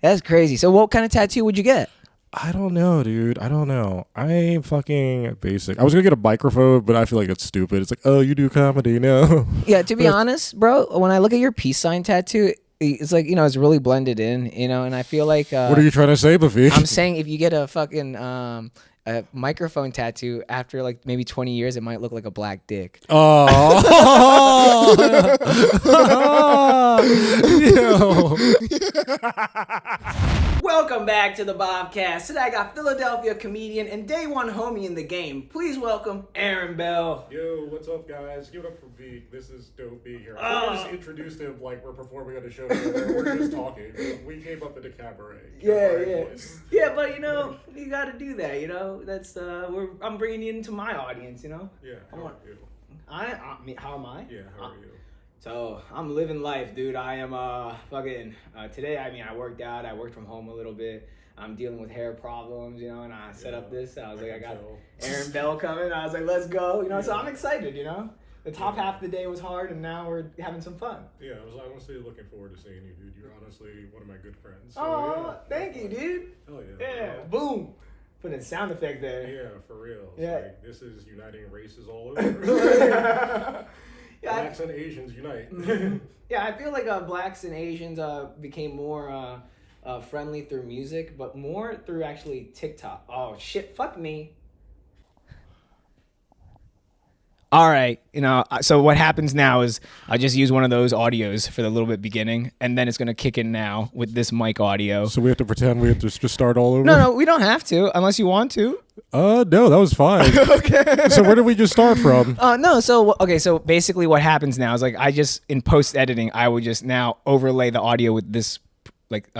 That's crazy. So what kind of tattoo would you get? I don't know, dude. I don't know. I'm fucking basic. I was gonna get a microphone, but I feel like it's stupid. It's like, oh, you do comedy, no. Yeah, to be honest, bro, when I look at your peace sign tattoo, it's like, it's really blended in, and I feel like... what are you trying to say, Buffy? I'm saying if you get a fucking a microphone tattoo, after like maybe 20 years, it might look like a black dick. Oh. Welcome back to the Bhav Cast. Today I got Philadelphia comedian and day one homie in the game. Please welcome Aaron Bell. Yo, what's up, guys? Give it up for Beak. This is dope being here. I just introduced him like we're performing on the show together. We're just talking. We came up in the cabaret. Yeah, but you got to do that. That's I'm bringing you into my audience. Yeah. How are you? How am I? Yeah. How are you? So I'm living life, dude. I am today. I worked out. I worked from home a little bit. I'm dealing with hair problems, and I set up this. I was like, I got Aaron Bell coming. I was like, let's go, So I'm excited, The top half of the day was hard, and now we're having some fun. Yeah, I was honestly looking forward to seeing you, dude. You're honestly one of my good friends. So, oh, thank you, dude. Oh yeah. Yeah, boom. Put a sound effect there. Yeah, for real. Yeah. Like, this is uniting races all over. Yeah, Blacks and Asians unite. Yeah, I feel like blacks and Asians became more friendly through music, but more through actually TikTok. Oh shit, fuck me. All right, so what happens now is I just use one of those audios for the little bit beginning, and then it's gonna kick in now with this mic audio. So we have to pretend we have to just start all over? No, we don't have to, unless you want to. No, that was fine. Okay. So where did we just start from? So basically what happens now is like I just, in post-editing, I would just now overlay the audio with this mic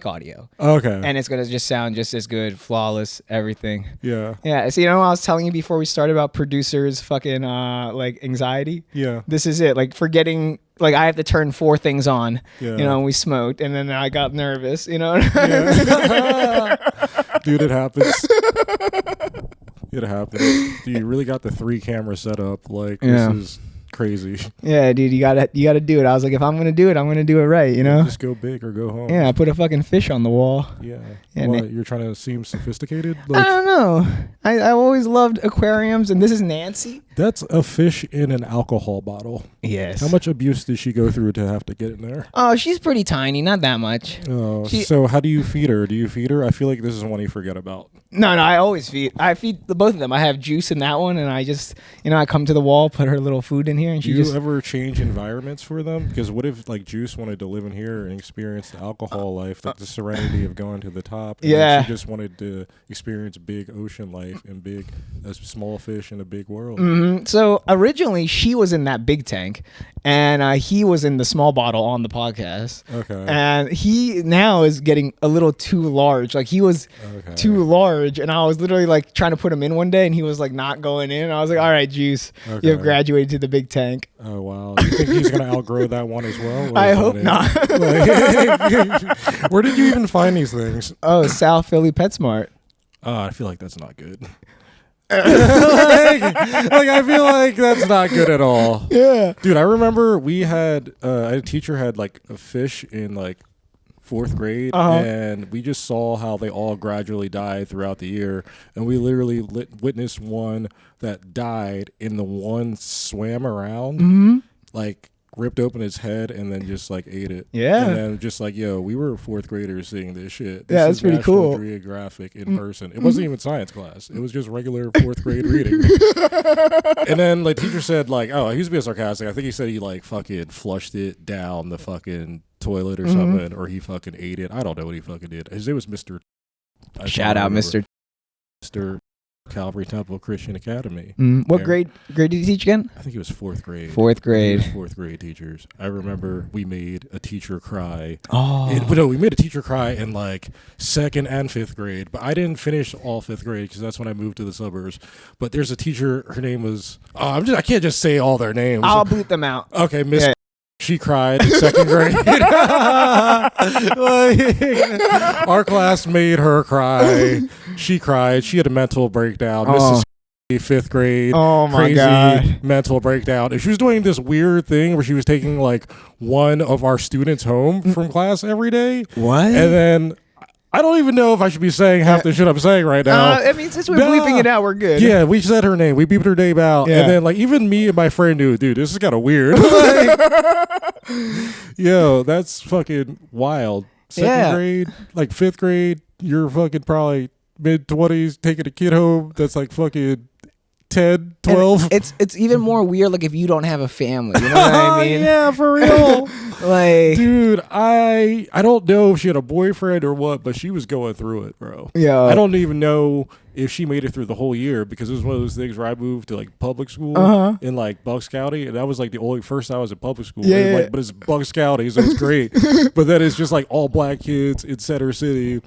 audio. Okay. And it's going to just sound just as good, flawless, everything. Yeah. Yeah. So, I was telling you before we started about producers fucking anxiety? Yeah. This is it. Like forgetting, like I have to turn 4 things on, yeah. And we smoked and then I got nervous, Yeah. Dude, it happens. It happens. Dude, you really got the 3 camera set up. Like, this is crazy. Yeah, dude, you gotta do it. I was like, if I'm gonna do it, I'm gonna do it right, Just go big or go home. Yeah, I put a fucking fish on the wall. Yeah. What, you're trying to seem sophisticated? I don't know. I always loved aquariums, and this is Nancy. That's a fish in an alcohol bottle. Yes. How much abuse did she go through to have to get in there? Oh, she's pretty tiny, not that much. Oh, so how do you feed her? Do you feed her? I feel like this is one you forget about. No, I always feed. I feed both of them. I have Juice in that one, and I just, I come to the wall, put her little food in here, and do you ever change environments for them? Because what if like Juice wanted to live in here and experience the alcohol life, like the serenity of going to the top? And yeah. She just wanted to experience big ocean life and a small fish in a big world. Mm-hmm. So originally she was in that big tank, and he was in the small bottle on the podcast. Okay. And he now is getting a little too large. Like he was too large, and I was literally like trying to put him in one day, and he was like not going in. I was like, all right, Juice, you have graduated to the big tank. Oh wow! You think he's gonna outgrow that one as well? I hope not. Where did you even find these things? Oh, South Philly PetSmart. I feel like that's not good. I feel like that's not good at all. Yeah, dude. I remember we had a teacher had like a fish in like 4th grade, and we just saw how they all gradually died throughout the year, and we literally witnessed one that died, and the one swam around, like ripped open its head and then just like ate it. Yeah. And then just like, we were 4th graders seeing this shit. This that's pretty National cool. Geographic in person. It wasn't even science class. It was just regular 4th grade reading. And then the teacher said like, he was being sarcastic. I think he said he like fucking flushed it down the fucking toilet or something, or he fucking ate it. I don't know what he fucking did. His name was Mr. Shout out Mr. Calvary Temple Christian Academy. What grade did you teach again? I think it was 4th grade. 4th grade. 4th grade teachers. I remember we made a teacher cry. We made a teacher cry in like 2nd and 5th grade, but I didn't finish all 5th grade because that's when I moved to the suburbs. But there's a teacher. Her name was. I can't just say all their names. I'll bleep them out. Okay, Miss. Yeah. She cried in 2nd grade. Our class made her cry. She cried. She had a mental breakdown. Mrs. fifth grade, Oh my crazy God. mental breakdown. And she was doing this weird thing where she was taking like one of our students home from class every day. What? And then I don't even know if I should be saying half the shit I'm saying right now. I mean, since we're bleeping it out, we're good. Yeah, we said her name. We beeped her name out. Yeah. And then like even me and my friend knew, dude, this is kind of weird. Like, yo, that's fucking wild. Second grade, like fifth grade, you're fucking probably mid-20s taking a kid home that's like fucking 10, 12. And it's even more weird like if you don't have a family. You know what I mean? Yeah, for real. Like, dude, I don't know if she had a boyfriend or what, but she was going through it, bro. yeah. I don't even know if she made it through the whole year because it was one of those things where I moved to like public school in like Bucks County, and that was like the only first time I was in public school. Yeah, And, yeah. like, but it's Bucks County, so it's great. But then it's just like all black kids in Center City,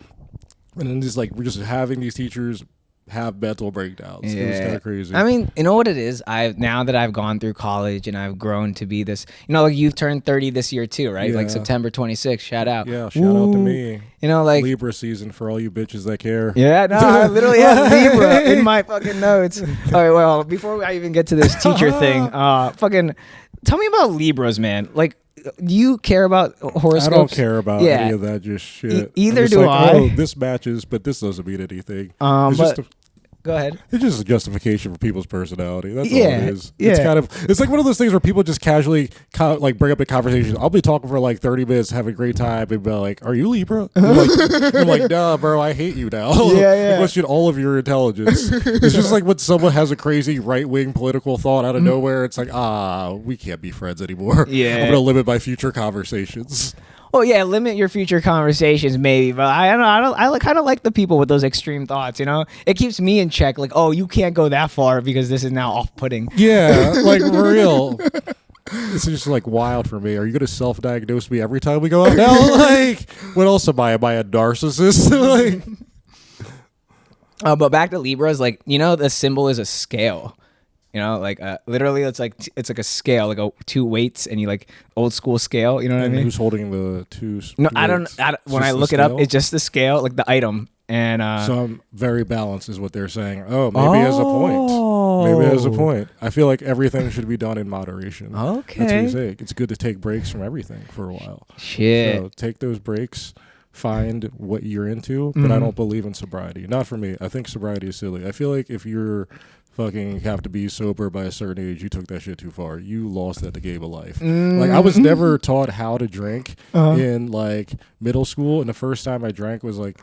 and then just like we're just having these teachers have mental breakdowns. It was kind of crazy. I mean, you know what it is? Now that I've gone through college and I've grown to be this, you know, like you've turned 30 this year too, right? Yeah. Like September 26th, shout out. Yeah, shout out to me. You know, like Libra season for all you bitches that care. yeah, no, I literally have Libra in my fucking notes. All right, well, before I even get to this teacher thing, fucking tell me about Libras, man. Like, do you care about horoscopes? I don't care about any of that just shit. Either I'm just do like, I. Oh, this matches, but this doesn't mean anything. Go ahead. It's just a justification for people's personality. That's all Yeah, it is. yeah. It's kind of, it's like one of those things where people just casually like bring up a conversation. I'll be talking for like 30 minutes, having a great time, and be like, "Are you Libra?" I'm like, "Nah, bro, I hate you now." Yeah. I question all of your intelligence. It's just like when someone has a crazy right wing political thought out of nowhere. It's like, we can't be friends anymore. Yeah. I'm gonna limit my future conversations. Well, yeah, limit your future conversations, maybe. But I don't know. I kind of like the people with those extreme thoughts. You know, it keeps me in check. Like, oh, you can't go that far because this is now off-putting. Yeah, like for real. This is just like wild for me. Are you gonna self-diagnose me every time we go out now? Like, what else am I? Am I a narcissist? Like, But back to Libras, like, you know, the symbol is a scale. You know, like literally, it's like a scale, like two weights, and you like old school scale. You know what I mean? Who's holding the two? No, I weights? don't. When I Just look the it up, scale? it's just the scale, like the item, and So I'm very balanced, is what they're saying. Oh, maybe has a point. Maybe has a point. I feel like everything should be done in moderation. Okay, that's what you say. It's good to take breaks from everything for a while. Shit. So take those breaks. Find what you're into, but I don't believe in sobriety. Not for me. I think sobriety is silly. I feel like if you're fucking have to be sober by a certain age, you took that shit too far. You lost at the game of life. Like, I was never taught how to drink in like middle school, and the first time I drank was like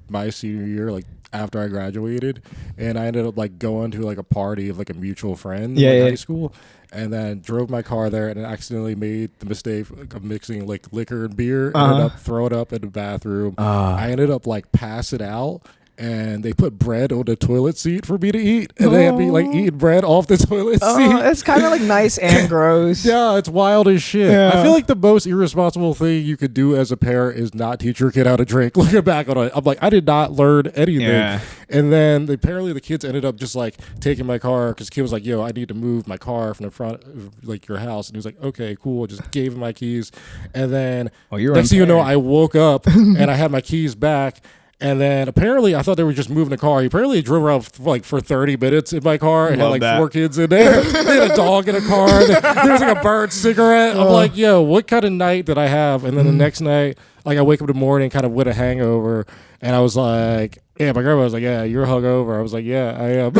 my senior year, like after I graduated, and I ended up like going to like a party of like a mutual friend in high school, and then drove my car there and accidentally made the mistake of mixing like liquor and beer, ended up throwing up in the bathroom. I ended up like passing out, and they put bread on the toilet seat for me to eat, and they had me like eating bread off the toilet seat. It's kind of like nice and gross. Yeah, it's wild as shit. Yeah. I feel like the most irresponsible thing you could do as a parent is not teach your kid how to drink. Looking back on it, I'm like, I did not learn anything. Yeah. And then apparently the kids ended up just like taking my car, because the kid was like, yo, I need to move my car from the front of like your house. And he was like, okay, cool. Just gave him my keys. And then next thing you know, I woke up and I had my keys back. And then apparently I thought they were just moving the car. He apparently drove around for 30 minutes in my car and had like 4 kids in there. They had a dog in a car. There was like a burnt cigarette. I'm like, yo, what kind of night did I have? And then the next night, like I wake up in the morning kind of with a hangover, and I was like, yeah, my grandma was like, yeah, you're hungover. I was like, yeah, I am.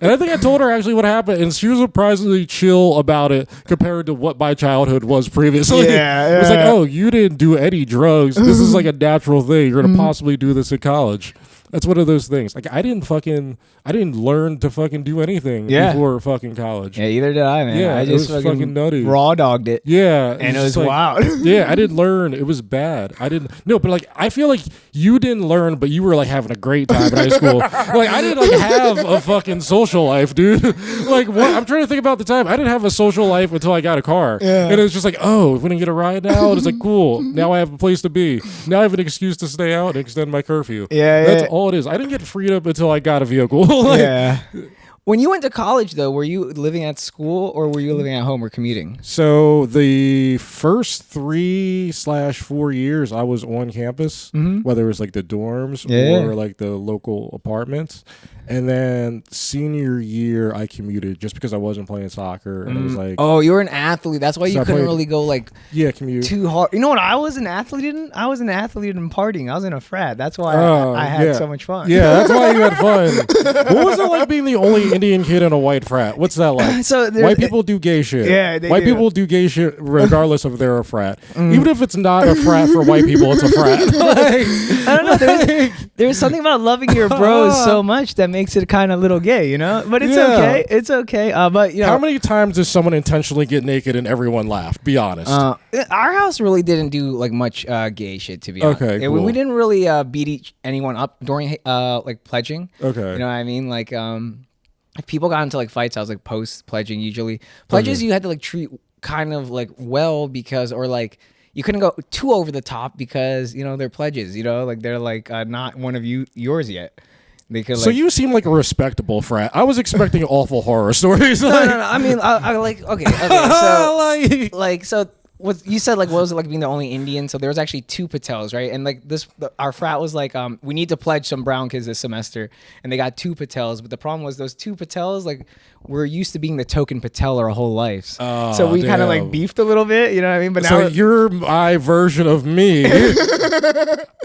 And I think I told her actually what happened, and she was surprisingly chill about it compared to what my childhood was previously. It was like, oh, you didn't do any drugs. This is like a natural thing. You're going to possibly do this in college. That's one of those things. Like, I didn't learn to fucking do anything before fucking college. Yeah, either did I, man. Yeah, I just it was fucking nutty. Raw dogged it. Yeah. And it was like, wild. Yeah, I didn't learn. It was bad. But like, I feel like you didn't learn, but you were like having a great time in high school. Like, I didn't like have a fucking social life, dude. Like, what? I'm trying to think about the time. I didn't have a social life until I got a car. Yeah. And it was just like, oh, we didn't get a ride now? And it's like, cool. Now I have a place to be. Now I have an excuse to stay out and extend my curfew. Yeah, That's all it is. I didn't get freedom until I got a vehicle. Like, yeah. When you went to college, though, were you living at school or were you living at home or commuting? So the first 3/4 years I was on campus, whether it was like the dorms or like the local apartments. And then senior year I commuted just because I wasn't playing soccer. And it was like, oh, you were an athlete. That's why you couldn't really go like commute too hard. You know what I was an athlete in? I was an athlete in partying. I was in a frat. That's why I had so much fun. Yeah, that's why you had fun. What was it like being the only Indian kid in a white frat? What's that like? So white people do gay shit. Yeah, white people do gay shit regardless of if they're a frat. Even if it's not a frat for white people, it's a frat. Like, I don't know. There's something about loving your bros so much that makes it kind of little gay, you know? But it's okay. It's okay. But you know, how many times does someone intentionally get naked and everyone laugh? Be honest. Our house really didn't do like much gay shit, to be honest. Okay, cool. We didn't really beat anyone up during like pledging. Okay. You know what I mean? Like if people got into like fights, I was like post pledging usually. Pledges you had to like treat kind of like well because or like you couldn't go too over the top because you know they're pledges, you know, like they're like not one of yours yet. They could, so like, you seem like a respectable frat. I was expecting awful horror stories. No. I mean, I like okay. So like so. What you said, like, what was it like being the only Indian? So there was actually 2 Patels, right? And like our frat was like, we need to pledge some brown kids this semester, and they got 2 Patels. But the problem was those 2 Patels, like, we're used to being the token Patel our whole lives, so we kind of like beefed a little bit, you know what I mean? But so now you're my version of me.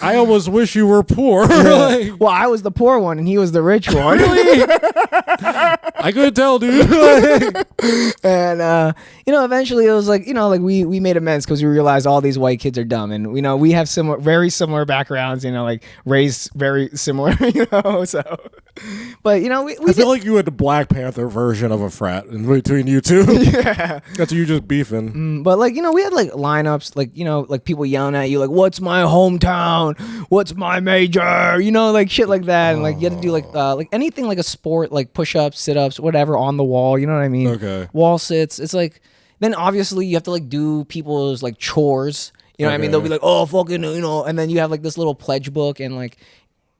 I almost wish you were poor. Well, I was the poor one, and he was the rich one. Really? I couldn't tell, dude. And you know, eventually it was like, you know, like we made amends because we realized all these white kids are dumb, and you know we have very similar backgrounds, you know, like raised very similar, you know. So, but you know, we I feel like you had the Black Panther version of a frat in between you two. Yeah, that's you just beefing. But like, you know, we had like lineups, like, you know, like people yelling at you, like, "What's my hometown? What's my major?" You know, like shit like that, and like you had to do like anything like a sport, like push-ups, sit-ups, whatever on the wall. You know what I mean? Okay. Wall sits. It's like. Then obviously you have to like do people's like chores. You know what I mean? They'll be like, oh, fucking, you know, and then you have like this little pledge book, and like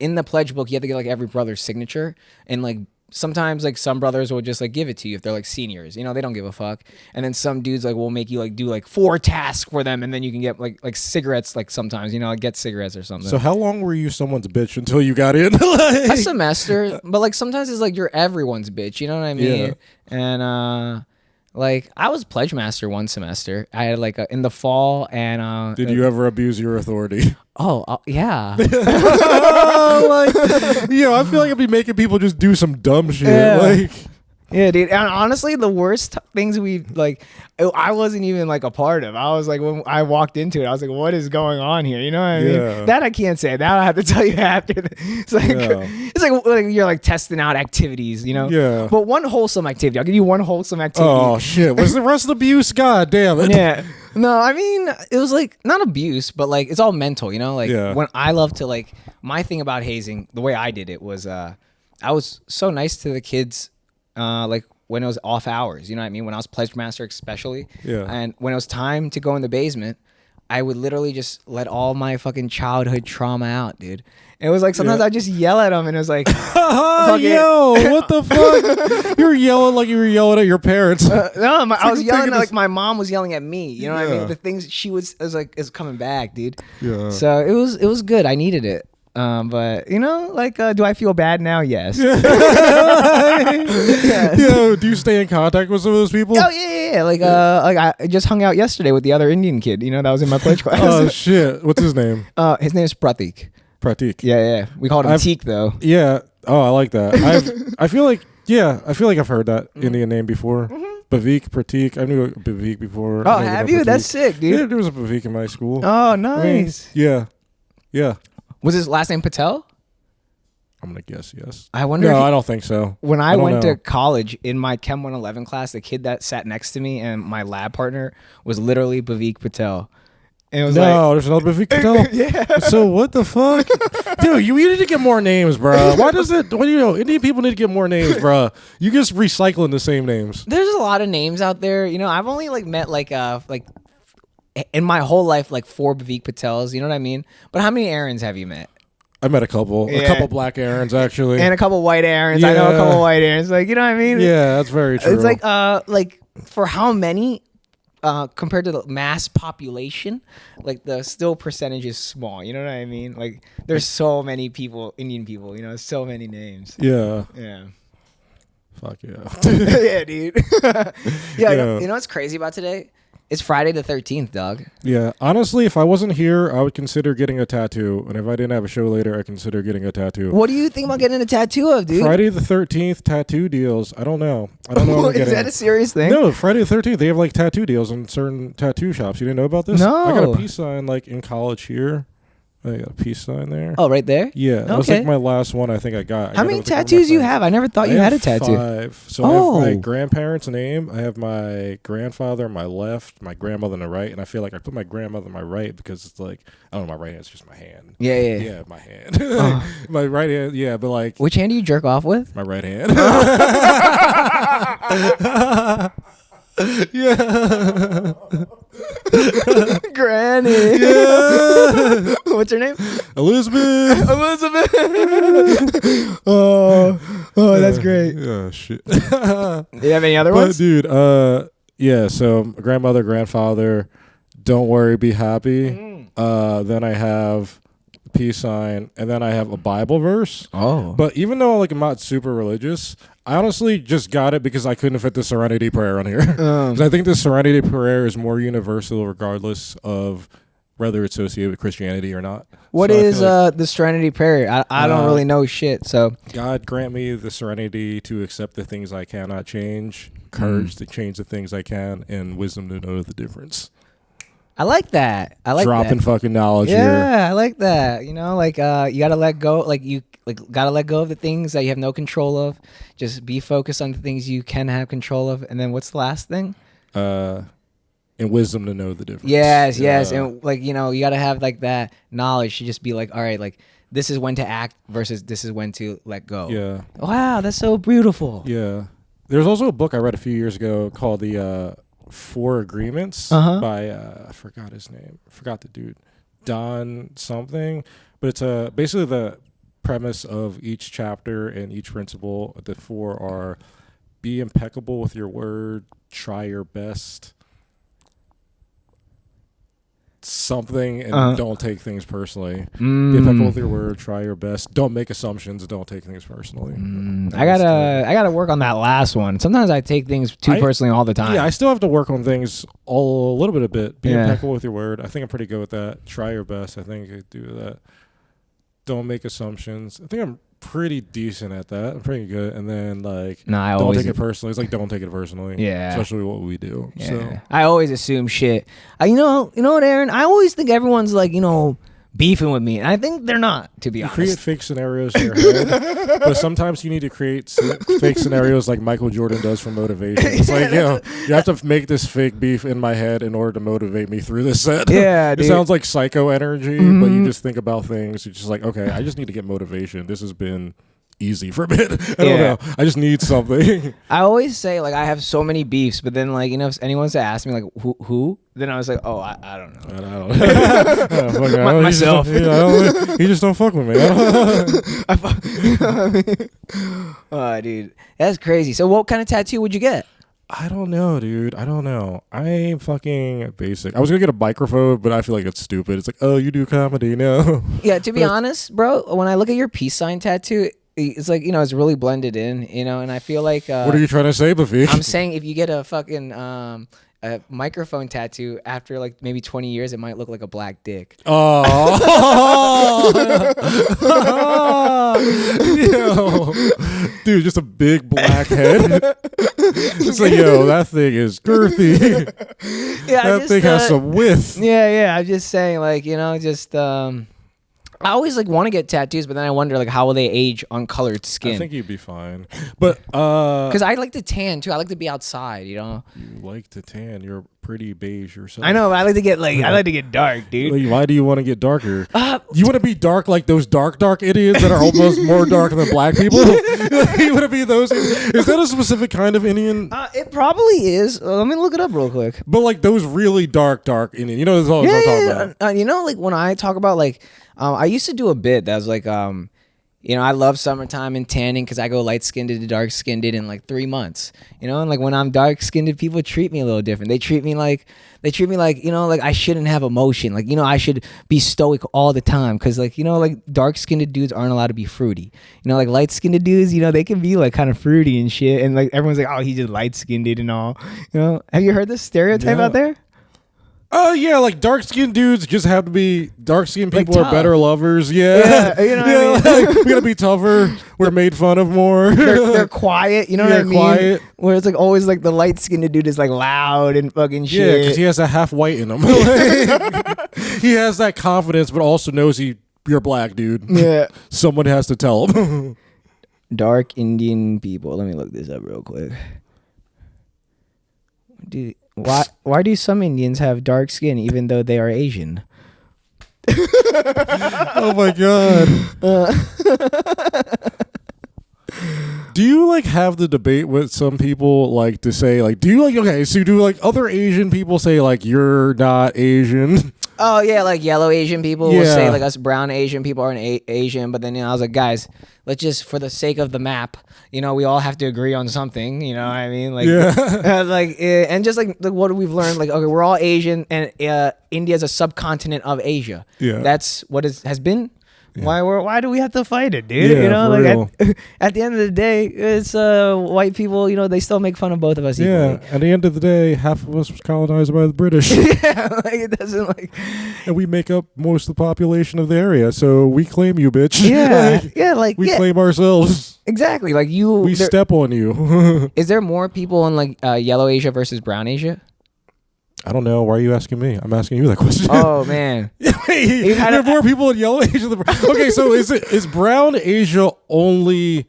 in the pledge book you have to get like every brother's signature, and like sometimes like some brothers will just like give it to you if they're like seniors, you know, they don't give a fuck. And then some dudes like will make you like do like 4 tasks for them, and then you can get like cigarettes, like sometimes, you know, like get cigarettes or something. So how long were you someone's bitch until you got in? Like, a semester, but like sometimes it's like you're everyone's bitch, you know what I mean? Yeah. And like I was pledge master one semester. I had like in the fall, and did you ever abuse your authority? Oh yeah. Like, you know, I feel like I'd be making people just do some dumb shit. Yeah. Like, yeah, dude. And honestly, the worst things we like, I wasn't even like a part of. I was like, when I walked into it, I was like, what is going on here? You know what I mean? Yeah. That I can't say. That I have to tell you after. It's like, it's like you're like testing out activities, you know? Yeah. But one wholesome activity. I'll give you one wholesome activity. Oh shit. What's the rest abuse? God damn it. Yeah. No, I mean, it was like not abuse, but like it's all mental, you know? Like when I love to like, my thing about hazing, the way I did it was I was so nice to the kids like when it was off hours, you know what I mean? When I was pledge master especially. Yeah. And when it was time to go in the basement, I would literally just let all my fucking childhood trauma out, dude. It was like sometimes I'd just yell at them, and it was like, yo, what the fuck? You were yelling like you were yelling at your parents. No, I was yelling like my mom was yelling at me. You know what I mean? The things she was like is coming back, dude. Yeah. So it was good. I needed it. But you know, like, do I feel bad now? Yes. Yes. Yo, do you stay in contact with some of those people? Oh yeah. Like I just hung out yesterday with the other Indian kid. You know, that was in my pledge class. Oh shit! What's his name? His name is Pratik. Pratik. Yeah. We called him Teek though. Yeah. Oh, I like that. I feel like I've heard that Indian name before. Bhavik, Pratik. I knew a Bhavik before. Oh, have you? That's sick, dude. Yeah, there was a Bhavik in my school. Oh, nice. I mean, yeah. Was his last name Patel? I'm gonna guess yes. I wonder. No, I don't think so. When I went to college, in my Chem 111 class, the kid that sat next to me and my lab partner was literally Bhavik Patel. And it was there's another Bhavik Patel. Yeah. So what the fuck, dude? You need to get more names, bro. Why does it? What do you know? Indian people need to get more names, bro. You just recycling the same names. There's a lot of names out there. You know, I've only like met like in my whole life like 4 Bhavik Patels. You know what I mean? But how many Aarons have you met? I met a couple black Aarons actually, and a couple white Aarons. I know a couple white Aarons. Like, you know what I mean? Yeah, that's very true. It's like for how many compared to the mass population, like the still percentage is small. You know what I mean? Like, there's so many people, Indian people. You know, so many names. Yeah. Yeah. Fuck yeah. Yeah, dude. Yeah. You know what's crazy about today? It's Friday the 13th, dog. Yeah. Honestly, if I wasn't here, I would consider getting a tattoo. And if I didn't have a show later, I'd consider getting a tattoo. What do you think about getting a tattoo of, dude? Friday the 13th tattoo deals. I don't know. Is that a serious thing? No, Friday the 13th, they have like tattoo deals in certain tattoo shops. You didn't know about this? No. I got a peace sign like in college here. I got a peace sign there. Oh, right there? Yeah. That was like my last one I think I got. How many tattoos you have? I never thought you had a tattoo. 5. So I have my grandparents' name. I have my grandfather on my left, my grandmother on the right, and I feel like I put my grandmother on my right because it's like, I don't know, my right hand's just my hand. Yeah, my hand. My right hand, yeah, but like. Which hand do you jerk off with? My right hand. Yeah. Granny. Yeah. What's her name? Elizabeth. Oh, that's great. Oh shit. Do you have any other ones? Dude, yeah, so grandmother, grandfather, don't worry, be happy. Then I have peace sign, and then I have a Bible verse. Oh. But even though like I'm not super religious, I honestly just got it because I couldn't fit the Serenity prayer on here. 'Cause I think the Serenity prayer is more universal regardless of whether it's associated with Christianity or not. What is the Serenity prayer? I don't really know shit, so. God grant me the serenity to accept the things I cannot change, courage to change the things I can, and wisdom to know the difference. I like that. Dropping fucking knowledge here. Yeah, I like that. You know, like you gotta let go. Like you gotta let go of the things that you have no control of. Just be focused on the things you can have control of. And then what's the last thing? And wisdom to know the difference. Yes. And like, you know, you gotta have like that knowledge to just be like, all right, like this is when to act versus this is when to let go. Yeah. Wow, that's so beautiful. Yeah. There's also a book I read a few years ago called the 4 Agreements by I forgot his name. I forgot the dude. Don something. But it's basically the premise of each chapter and each principle. The 4 are: be impeccable with your word, try your best, something, and don't take things personally. Be impeccable with your word, try your best, don't make assumptions, don't take things personally. I gotta work on that last one. Sometimes I take things too personally all the time. Yeah, I still have to work on things a little bit. Be impeccable with your word. I think I'm pretty good with that. Try your best. I think I could do that. Don't make assumptions. I think I'm pretty decent at that. I'm pretty good. And then like, don't take it personally. It's like, don't take it personally. Yeah. Especially what we do. Yeah. So I always assume shit. You know what, Aaron? I always think everyone's like, you know, beefing with me. And I think they're not, to be honest. You create fake scenarios in your head. But sometimes you need to create fake scenarios like Michael Jordan does for motivation. It's like, you have to make this fake beef in my head in order to motivate me through this set. Yeah, It sounds like psycho energy, but you just think about things. You're just like, okay, I just need to get motivation. This has been easy for a bit. I don't know. I just need something. I always say like I have so many beefs, but then like, you know, if anyone's to ask me like who, then I was like, oh, I don't know. I don't know. Myself. You just don't fuck with me. Oh, dude, that's crazy. So what kind of tattoo would you get? I don't know, dude. I don't know. I'm fucking basic. I was gonna get a microphone, but I feel like it's stupid. It's like, oh, you do comedy, no. Yeah, to be honest, bro, when I look at your peace sign tattoo, it's like, you know, it's really blended in, you know, and I feel like what are you trying to say, Bhav? I'm saying if you get a fucking a microphone tattoo after like maybe 20 years, it might look like a black dick. Oh, yo. Dude, just a big black head. It's like, yo, that thing is girthy. Yeah, that thing has some width. Yeah. I'm just saying, like, you know, just I always like want to get tattoos, but then I wonder like how will they age on colored skin? I think you'd be fine, but because I like to tan too. I like to be outside, you know. You like to tan. You're a pretty beige or something. I know, but I like to get dark, dude. Like, why do you want to get darker? You want to be dark like those dark Indians that are almost more dark than black people? You want to be those? Is that a specific kind of Indian? It probably is. Let me look it up real quick. But like those really dark Indian. You know what I'm talking about. You know, like when I talk about like, I used to do a bit that was like, you know, I love summertime and tanning because I go light-skinned to dark-skinned in like 3 months. You know, and like when I'm dark-skinned, people treat me a little different. They treat me like, you know, like I shouldn't have emotion. Like, you know, I should be stoic all the time because, like, you know, like dark-skinned dudes aren't allowed to be fruity. You know, like light-skinned dudes, you know, they can be like kind of fruity and shit. And like everyone's like, oh, he's just light-skinned and all. You know, have you heard this stereotype out there? Oh yeah, like dark-skinned dudes just have to be dark-skinned people like are better lovers. Yeah, you know what I mean? Like, we gotta be tougher. We're made fun of more. They're quiet. You know what I mean? Quiet. Where it's like always like the light-skinned dude is like loud and fucking shit. Yeah, because he has a half white in him. He has that confidence, but also knows you're black, dude. Yeah. Someone has to tell him. Dark Indian people. Let me look this up real quick. Why do some Indians have dark skin even though they are Asian? Oh my god. Do you like have the debate with some people like to say like do you like okay so do like other Asian people say like you're not Asian? Oh yeah, like yellow Asian people will say like us brown Asian people aren't Asian, but then you know I was like guys, let's just for the sake of the map, you know, we all have to agree on something. You know what I mean? Like like and just like what we've learned, like okay, we're all Asian and India is a subcontinent of Asia. Yeah, that's what has been. Yeah. Why do we have to fight it, dude? Yeah, you know, like at the end of the day, it's white people. You know, they still make fun of both of us. Yeah, equally. at the end of the day, half of us was colonized by the British. Yeah, like it doesn't like, and we make up most of the population of the area, so we claim you, bitch. Yeah, like we claim ourselves. Exactly, like you. We step on you. Is there more people in like yellow Asia versus brown Asia? I don't know. Why are you asking me? I'm asking you that question. Oh man, there are more people in yellow Asia than okay. So is brown Asia only?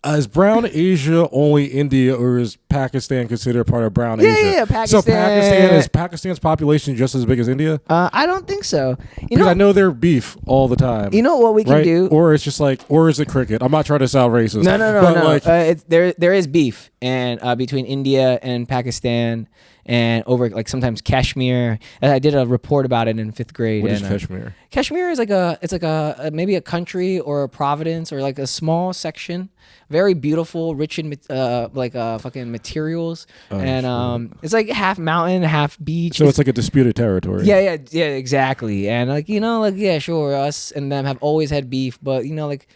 Is brown Asia only India, or is Pakistan considered part of brown Asia? Yeah, Pakistan. So Pakistan's population just as big as India? I don't think so. Because I know they're beef all the time. You know what we can do? Or it's just like, or is it cricket? I'm not trying to sound racist. No. Like, there is beef and between India and Pakistan. And over like sometimes Kashmir. I did a report about it in 5th grade. What is Kashmir? Kashmir is like maybe a country or a province or like a small section, very beautiful, rich in fucking materials, and it's like half mountain, half beach. So it's like a disputed territory. Yeah, exactly. And like you know, like yeah, sure, us and them have always had beef, but you know, like.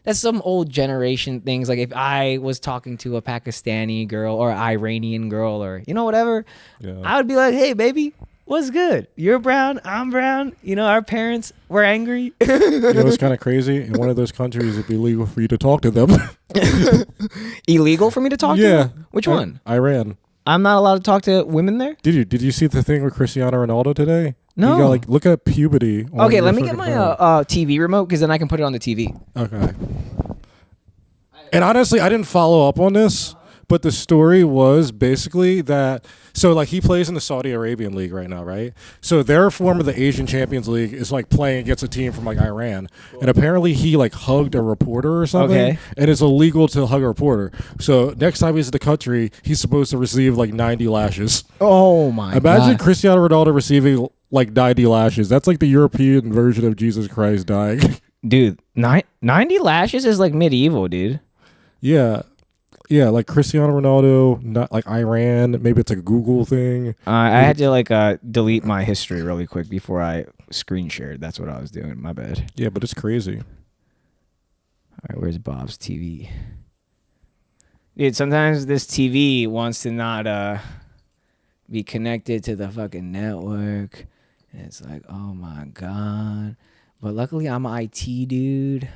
That's some old generation things. Like if I was talking to a Pakistani girl or Iranian girl or, you know, whatever, I would be like, hey, baby, what's good? You're brown. I'm brown. You know, our parents were angry. You know, it's kind of crazy. In one of those countries, it'd be illegal for you to talk to them. Illegal for me to talk to them? Which one? Iran. I'm not allowed to talk to women there? Did you see the thing with Cristiano Ronaldo today? No. You got, like, look at puberty. Okay, let me get my TV remote because then I can put it on the TV. Okay. And honestly, I didn't follow up on this, but the story was basically that. So, like, he plays in the Saudi Arabian League right now, right? So their form of the Asian Champions League is like playing against a team from like Iran, and apparently he like hugged a reporter or something. Okay. And it's illegal to hug a reporter. So next time he's in the country, he's supposed to receive like 90 lashes. Oh my god! Imagine Cristiano Ronaldo receiving like 90 lashes. That's like the European version of Jesus Christ dying. Dude, 90 lashes is like medieval, dude. Yeah, like Cristiano Ronaldo, not like Iran. Maybe it's like a Google thing. I had to like delete my history really quick before I screen shared. That's what I was doing. My bad. Yeah, but it's crazy. All right, where's Bob's TV? Dude, sometimes this TV wants to not be connected to the fucking network. And it's like, oh my god. But luckily I'm an IT dude.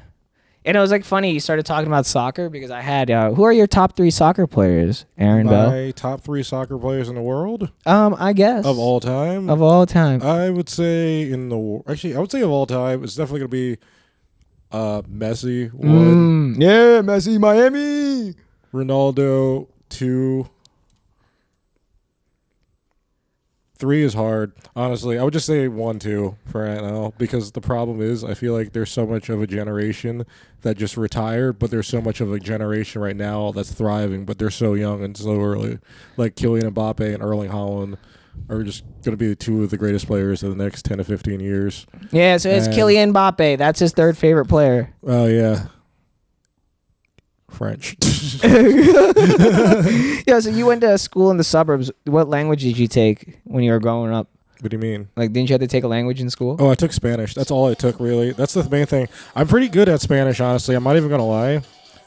And it was like funny you started talking about soccer because I had who are your top 3 soccer players, Aaron Bell? My top 3 soccer players in the world? I guess. Of all time? Of all time. I would say I would say of all time, it's definitely going to be Messi 1. Yeah, Messi, Miami. Ronaldo 2. 3 is hard, honestly. I would just say 1, 2 for right now, because the problem is I feel like there's so much of a generation that just retired, but there's so much of a generation right now that's thriving, but they're so young and so early. Like Kylian Mbappe and Erling Haaland are just going to be 2 of the greatest players of the next 10 to 15 years. Yeah, so it's Kylian Mbappe. That's his 3rd favorite player. Oh, yeah. French. Yeah, so you went to school in the suburbs. What language did you take when you were growing up? What do you mean? Like, didn't you have to take a language in school? Oh, I took Spanish. That's all I took, really. That's the main thing. I'm pretty good at Spanish, honestly. I'm not even going to lie.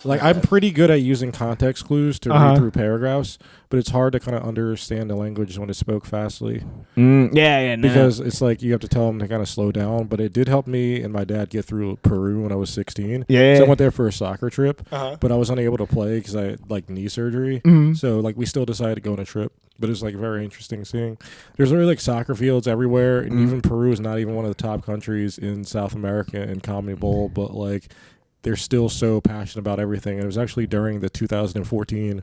Like, I'm pretty good at using context clues to read through paragraphs, but it's hard to kind of understand the language when it's spoke fastly. Yeah, no. Because it's like you have to tell them to kind of slow down. But it did help me and my dad get through Peru when I was 16. Yeah. So I went there for a soccer trip, but I was unable to play because I had, like, knee surgery. So, like, we still decided to go on a trip. But it's, like, very interesting seeing. There's really, like, soccer fields everywhere. And even Peru is not even one of the top countries in South America in CONMEBOL. But, like, they're still so passionate about everything. And it was actually during the 2014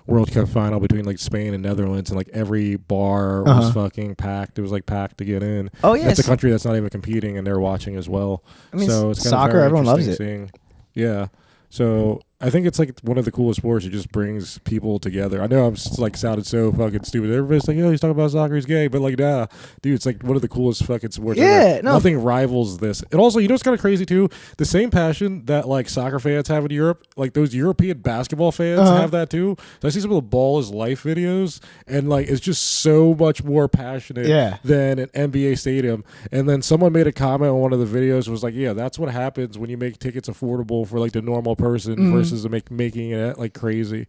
World Cup final between, like, Spain and Netherlands, and, like, every bar was fucking packed. It was, like, packed to get in. Oh, yeah. That's a country that's not even competing, and they're watching as well. I mean, so it's soccer, everyone loves it. Seeing. Yeah. So I think it's, like, one of the coolest sports. It just brings people together. I know I'm, like, sounded so fucking stupid. Everybody's like, oh, he's talking about soccer, he's gay. But, like, nah. Dude, it's, like, one of the coolest fucking sports ever. No. Nothing rivals this. And also, you know what's kind of crazy, too? The same passion that, like, soccer fans have in Europe, like, those European basketball fans have that, too. So I see some of the Ball is Life videos, and, like, it's just so much more passionate than an NBA stadium. And then someone made a comment on one of the videos, was like, yeah, that's what happens when you make tickets affordable for, like, the normal person versus making it, like, crazy.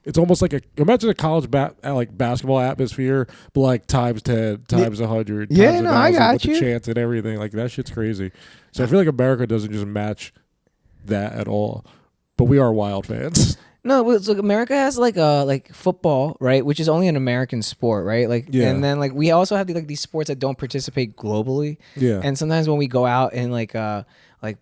It's almost like imagine a college basketball atmosphere, but, like, times 10, times 100, times 1,000 I got with the chants and everything. Like, that shit's crazy. So I feel like America doesn't just match that at all. But we are wild fans. No, it's like America has like football, right, which is only an American sport, right? Like, and then, like, we also have these sports that don't participate globally. Yeah. And sometimes when we go out and like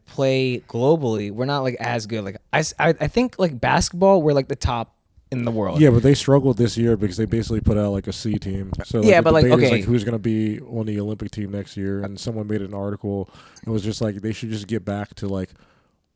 play globally, we're not, like, as good. Like, I think, like, basketball, we're, like, the top in the world. Yeah, but they struggled this year because they basically put out, like, a C team. So, like, yeah, but, like, okay, like, who's going to be on the Olympic team next year? And someone made an article. It was just like they should just get back to, like,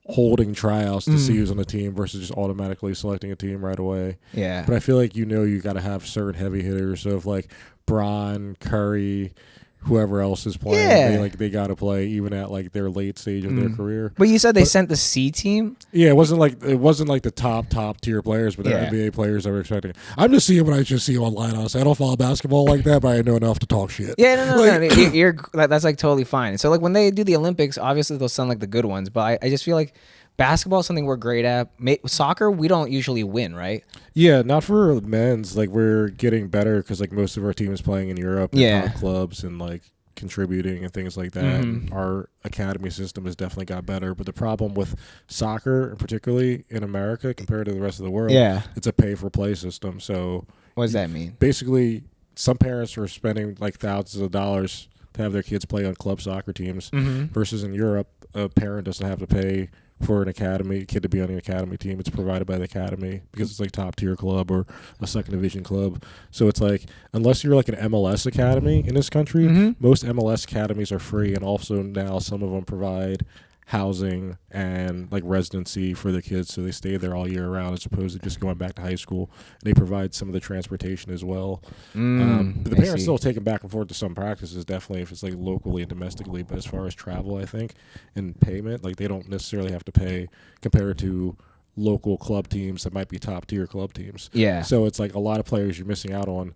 holding tryouts to see who's on the team versus just automatically selecting a team right away. Yeah. But I feel like, you got to have certain heavy hitters. So if, like, Bron, Curry, whoever else is playing, they got to play even at, like, their late stage of their career. But you said they sent the C team? Yeah, it wasn't like the top tier players, but they're NBA players that were expecting. I'm just seeing what I just see online. Honestly, I don't follow basketball like that, but I know enough to talk shit. Yeah, no. You're that's, like, totally fine. So, like, when they do the Olympics, obviously they'll send, like, the good ones, but I just feel like basketball is something we're great at. Soccer, we don't usually win, right? Yeah, not for men's. Like, we're getting better because, like, most of our team is playing in Europe, and top clubs, and, like, contributing and things like that. And our academy system has definitely got better. But the problem with soccer, particularly in America compared to the rest of the world, it's a pay-for-play system. So what does that mean? Basically, some parents are spending, like, thousands of dollars to have their kids play on club soccer teams, versus in Europe, a parent doesn't have to pay for a kid to be on an academy team. It's provided by the academy because it's, like, top tier club or a second division club. So it's like, unless you're, like, an MLS academy in this country, most MLS academies are free, and also now some of them provide housing and, like, residency for the kids, so they stay there all year round as opposed to just going back to high school. And they provide some of the transportation as well. But the parents still take them back and forth to some practices, definitely, if it's, like, locally and domestically. But as far as travel, I think, and payment, like, they don't necessarily have to pay compared to local club teams that might be top tier club teams. Yeah. So it's like a lot of players you're missing out on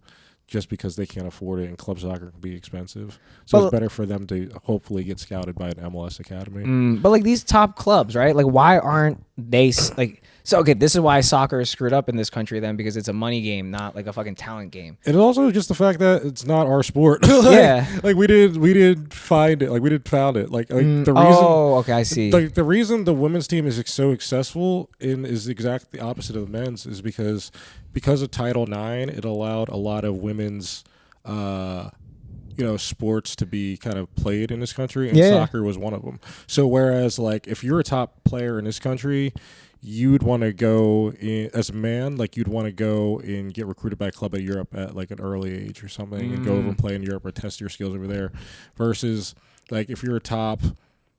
just because they can't afford it, and club soccer can be expensive. So it's better for them to hopefully get scouted by an MLS academy. But, like, these top clubs, right? Like, why aren't they, like... So, okay, this is why soccer is screwed up in this country then, because it's a money game, not, like, a fucking talent game. And also just the fact that it's not our sport. Like, we didn't find it. Like, we didn't found it. Like the reason... Oh, okay, I see. Like, the reason the women's team is so successful is exactly the opposite of the men's, is because of Title IX, it allowed a lot of women's sports to be kind of played in this country, and soccer was one of them. So whereas like if you're a top player in this country, you'd want to go in, as a man, like you'd want to go and get recruited by a club in Europe at like an early age or something, and go over and play in Europe or test your skills over there. Versus like if you're a top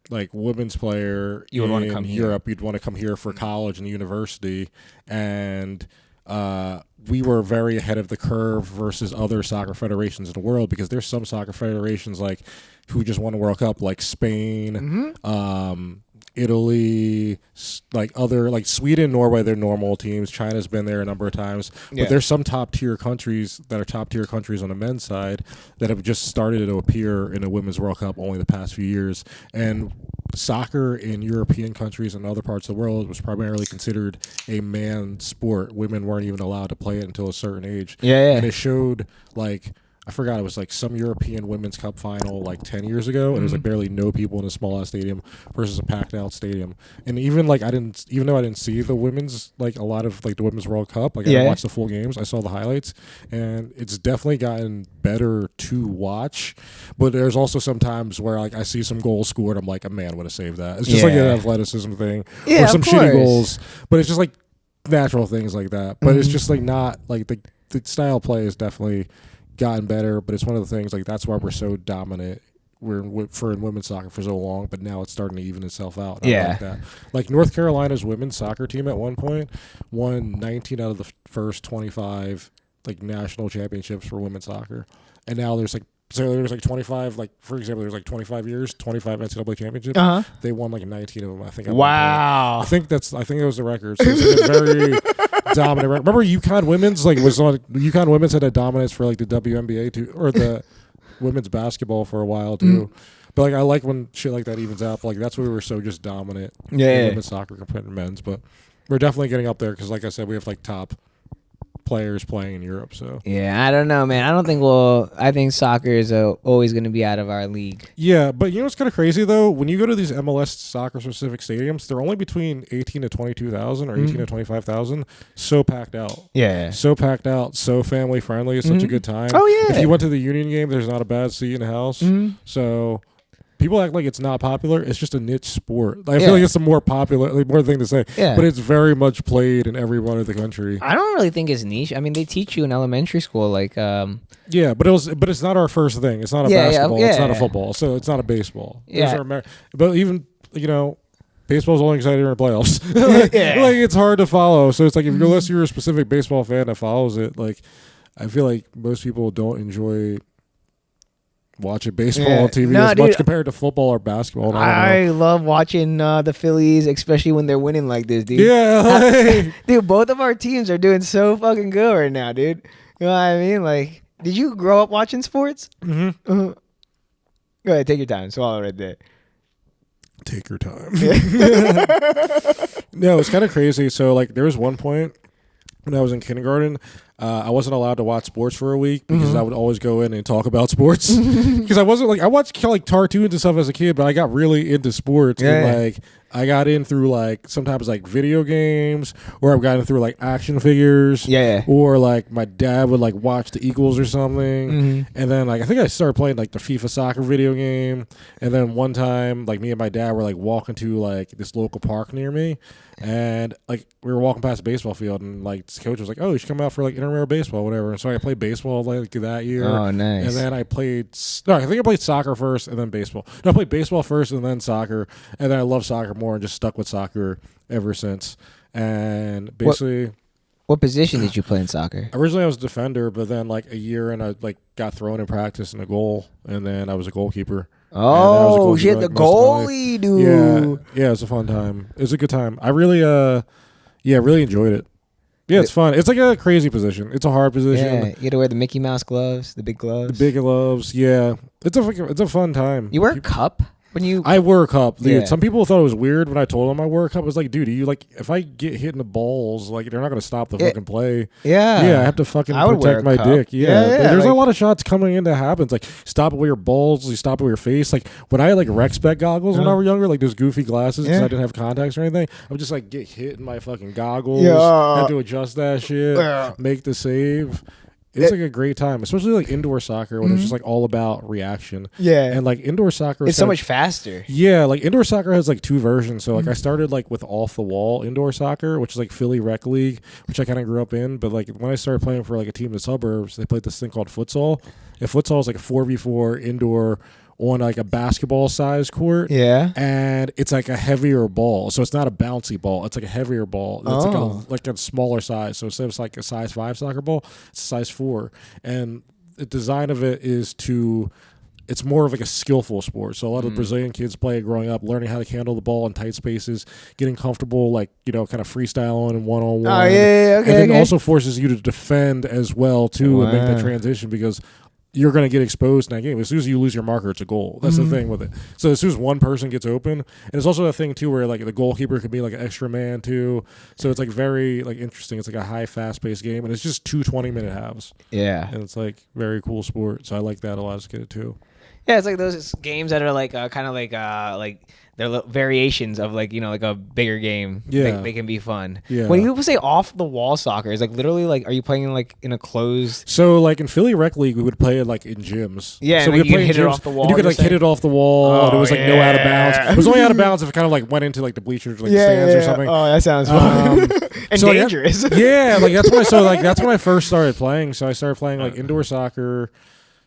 like women's player you would want to come Europe, you'd want to come here for college and university, and we were very ahead of the curve versus other soccer federations in the world, because there's some soccer federations like who just won a World Cup, like Spain, Italy, like other like Sweden, Norway, they're normal teams. China's been there a number of times, but there's some top tier countries that are top tier countries on the men's side that have just started to appear in a women's World Cup only the past few years. And soccer in European countries and other parts of the world was primarily considered a man sport. Women weren't even allowed to play it until a certain age. And it showed like, I forgot, it was like some European Women's Cup final like 10 years ago, and there was like barely no people in a small ass stadium versus a packed out stadium. And even like even though I didn't see the women's, like a lot of like the Women's World Cup, like I didn't watch the full games, I saw the highlights, and it's definitely gotten better to watch. But there's also some times where like I see some goals scored, I'm like, a man would have saved that. It's just like an athleticism thing, or some shitty goals, but it's just like natural things like that. But it's just like not like the style of play is definitely gotten better, but it's one of the things like that's why we're so dominant. We're in women's soccer for so long, but now it's starting to even itself out. Like that. Like North Carolina's women's soccer team at one point won 19 out of the first 25 like national championships for women's soccer, and now there's like 25, like for example, there's like 25 NCAA championships. They won like 19 of them, I think. Wow. I think it was the record. So it's like a very dominant record. Remember UConn women's UConn women's had a dominance for like the WNBA too, or the women's basketball for a while too. But like I like when shit like that evens out. But, like that's why we were so just dominant in women's soccer compared to men's. But we're definitely getting up there because, like I said, we have like top players playing in Europe. So I don't know, man. I think soccer is always going to be out of our league. Yeah, but you know what's kind of crazy though? When you go to these MLS soccer specific stadiums, they're only between 18 to 22,000 or 18 to 25,000. So packed out. So packed out. So family friendly. It's such a good time. Oh yeah. If you went to the Union game, there's not a bad seat in the house. So people act like it's not popular. It's just a niche sport. I feel like it's a more popular, like, more thing to say. But it's very much played in every part of the country. I don't really think it's niche. I mean, they teach you in elementary school, like. But it's not our first thing. It's not a basketball. It's not a football. So it's not a baseball. But even baseball's only excited during playoffs. like it's hard to follow. So it's like unless you're a specific baseball fan that follows it, like I feel like most people don't enjoy watching baseball on TV much compared to football or basketball. I love watching the Phillies, especially when they're winning like this, dude. Dude, both of our teams are doing so fucking good right now, dude. You know what I mean? Like, did you grow up watching sports? Go ahead, take your time. Swallow right there. Take your time. No, it's kind of crazy. So, like, there was one point when I was in kindergarten, I wasn't allowed to watch sports for a week because I would always go in and talk about sports. Because I wasn't like, I watched like cartoons and stuff as a kid, but I got really into sports. And like, I got in through like sometimes like video games, or I've gotten through like action figures. Or like my dad would like watch the Eagles or something. And then like, I think I started playing like the FIFA soccer video game. And then one time, like me and my dad were like walking to like this local park near me. And like we were walking past a baseball field, and like this coach was like, "Oh, you should come out for like intramural baseball, whatever." And so I played baseball like that year. Oh, nice. And then I played I think I played soccer first and then baseball. No, I played baseball first and then soccer, and then I love soccer more and just stuck with soccer ever since. And basically, what position did you play in soccer? Originally I was a defender, but then like a year and I like got thrown in practice in a goal, and then I was a goalkeeper. Oh shit, the goalie, dude. Yeah, it was a fun time. It was a good time. I really really enjoyed it. Yeah, it's fun. It's like a crazy position. It's a hard position. Yeah, you had to wear the Mickey Mouse gloves, the big gloves. The big gloves, yeah. It's a fun time. You wear a cup? I wore a cup, dude. Some people thought it was weird when I told them I wore a cup. I was like, dude, if I get hit in the balls, like they're not gonna stop the fucking play. I have to fucking protect my dick. There's a lot of shots coming in that happens. Like stop it with your balls, you stop it with your face. Like when I had like rec spec goggles when I was younger, like those goofy glasses because I didn't have contacts or anything, I would just like get hit in my fucking goggles, have to adjust that shit, make the save. It's like a great time, especially like indoor soccer when it's just like all about reaction. Yeah. And like indoor soccer it's so much faster. Yeah, like indoor soccer has like two versions. So like I started like with off the wall indoor soccer, which is like Philly Rec League, which I kind of grew up in. But like when I started playing for like a team in the suburbs, they played this thing called futsal. And futsal is like a 4v4 indoor on like a basketball size court. Yeah. And it's like a heavier ball. So it's not a bouncy ball. It's like a heavier ball. It's like a smaller size. So instead of like a size 5 soccer ball, it's a size 4. And the design of it is it's more of like a skillful sport. So a lot of Brazilian kids play it growing up, learning how to handle the ball in tight spaces, getting comfortable, like, kind of freestyling and one-on-one. Oh, yeah, okay. And then also forces you to defend as well, too, and make that transition because you're going to get exposed in that game. As soon as you lose your marker, it's a goal. That's the thing with it. So as soon as one person gets open, and it's also a thing too where like the goalkeeper could be like an extra man too. So it's like very like interesting. It's like a high, fast-paced game, and it's just 2 20-minute halves. Yeah, and it's like very cool sport. So I like that a lot as a kid too. Yeah, it's like those games that are like kind of like they're variations of like like a bigger game. Yeah, they can be fun. Yeah. When people say off the wall soccer, is like literally like, are you playing like in a closed? So like in Philly Rec League, we would play it like in gyms. Yeah, so we would play hit it off the wall. And you could like hit it off the wall. And it was like no out of bounds. It was only out of bounds if it kind of like went into like the bleachers, like stands or something. Oh, that sounds fun and so dangerous. Yeah, like that's when I first started playing. So I started playing like indoor soccer.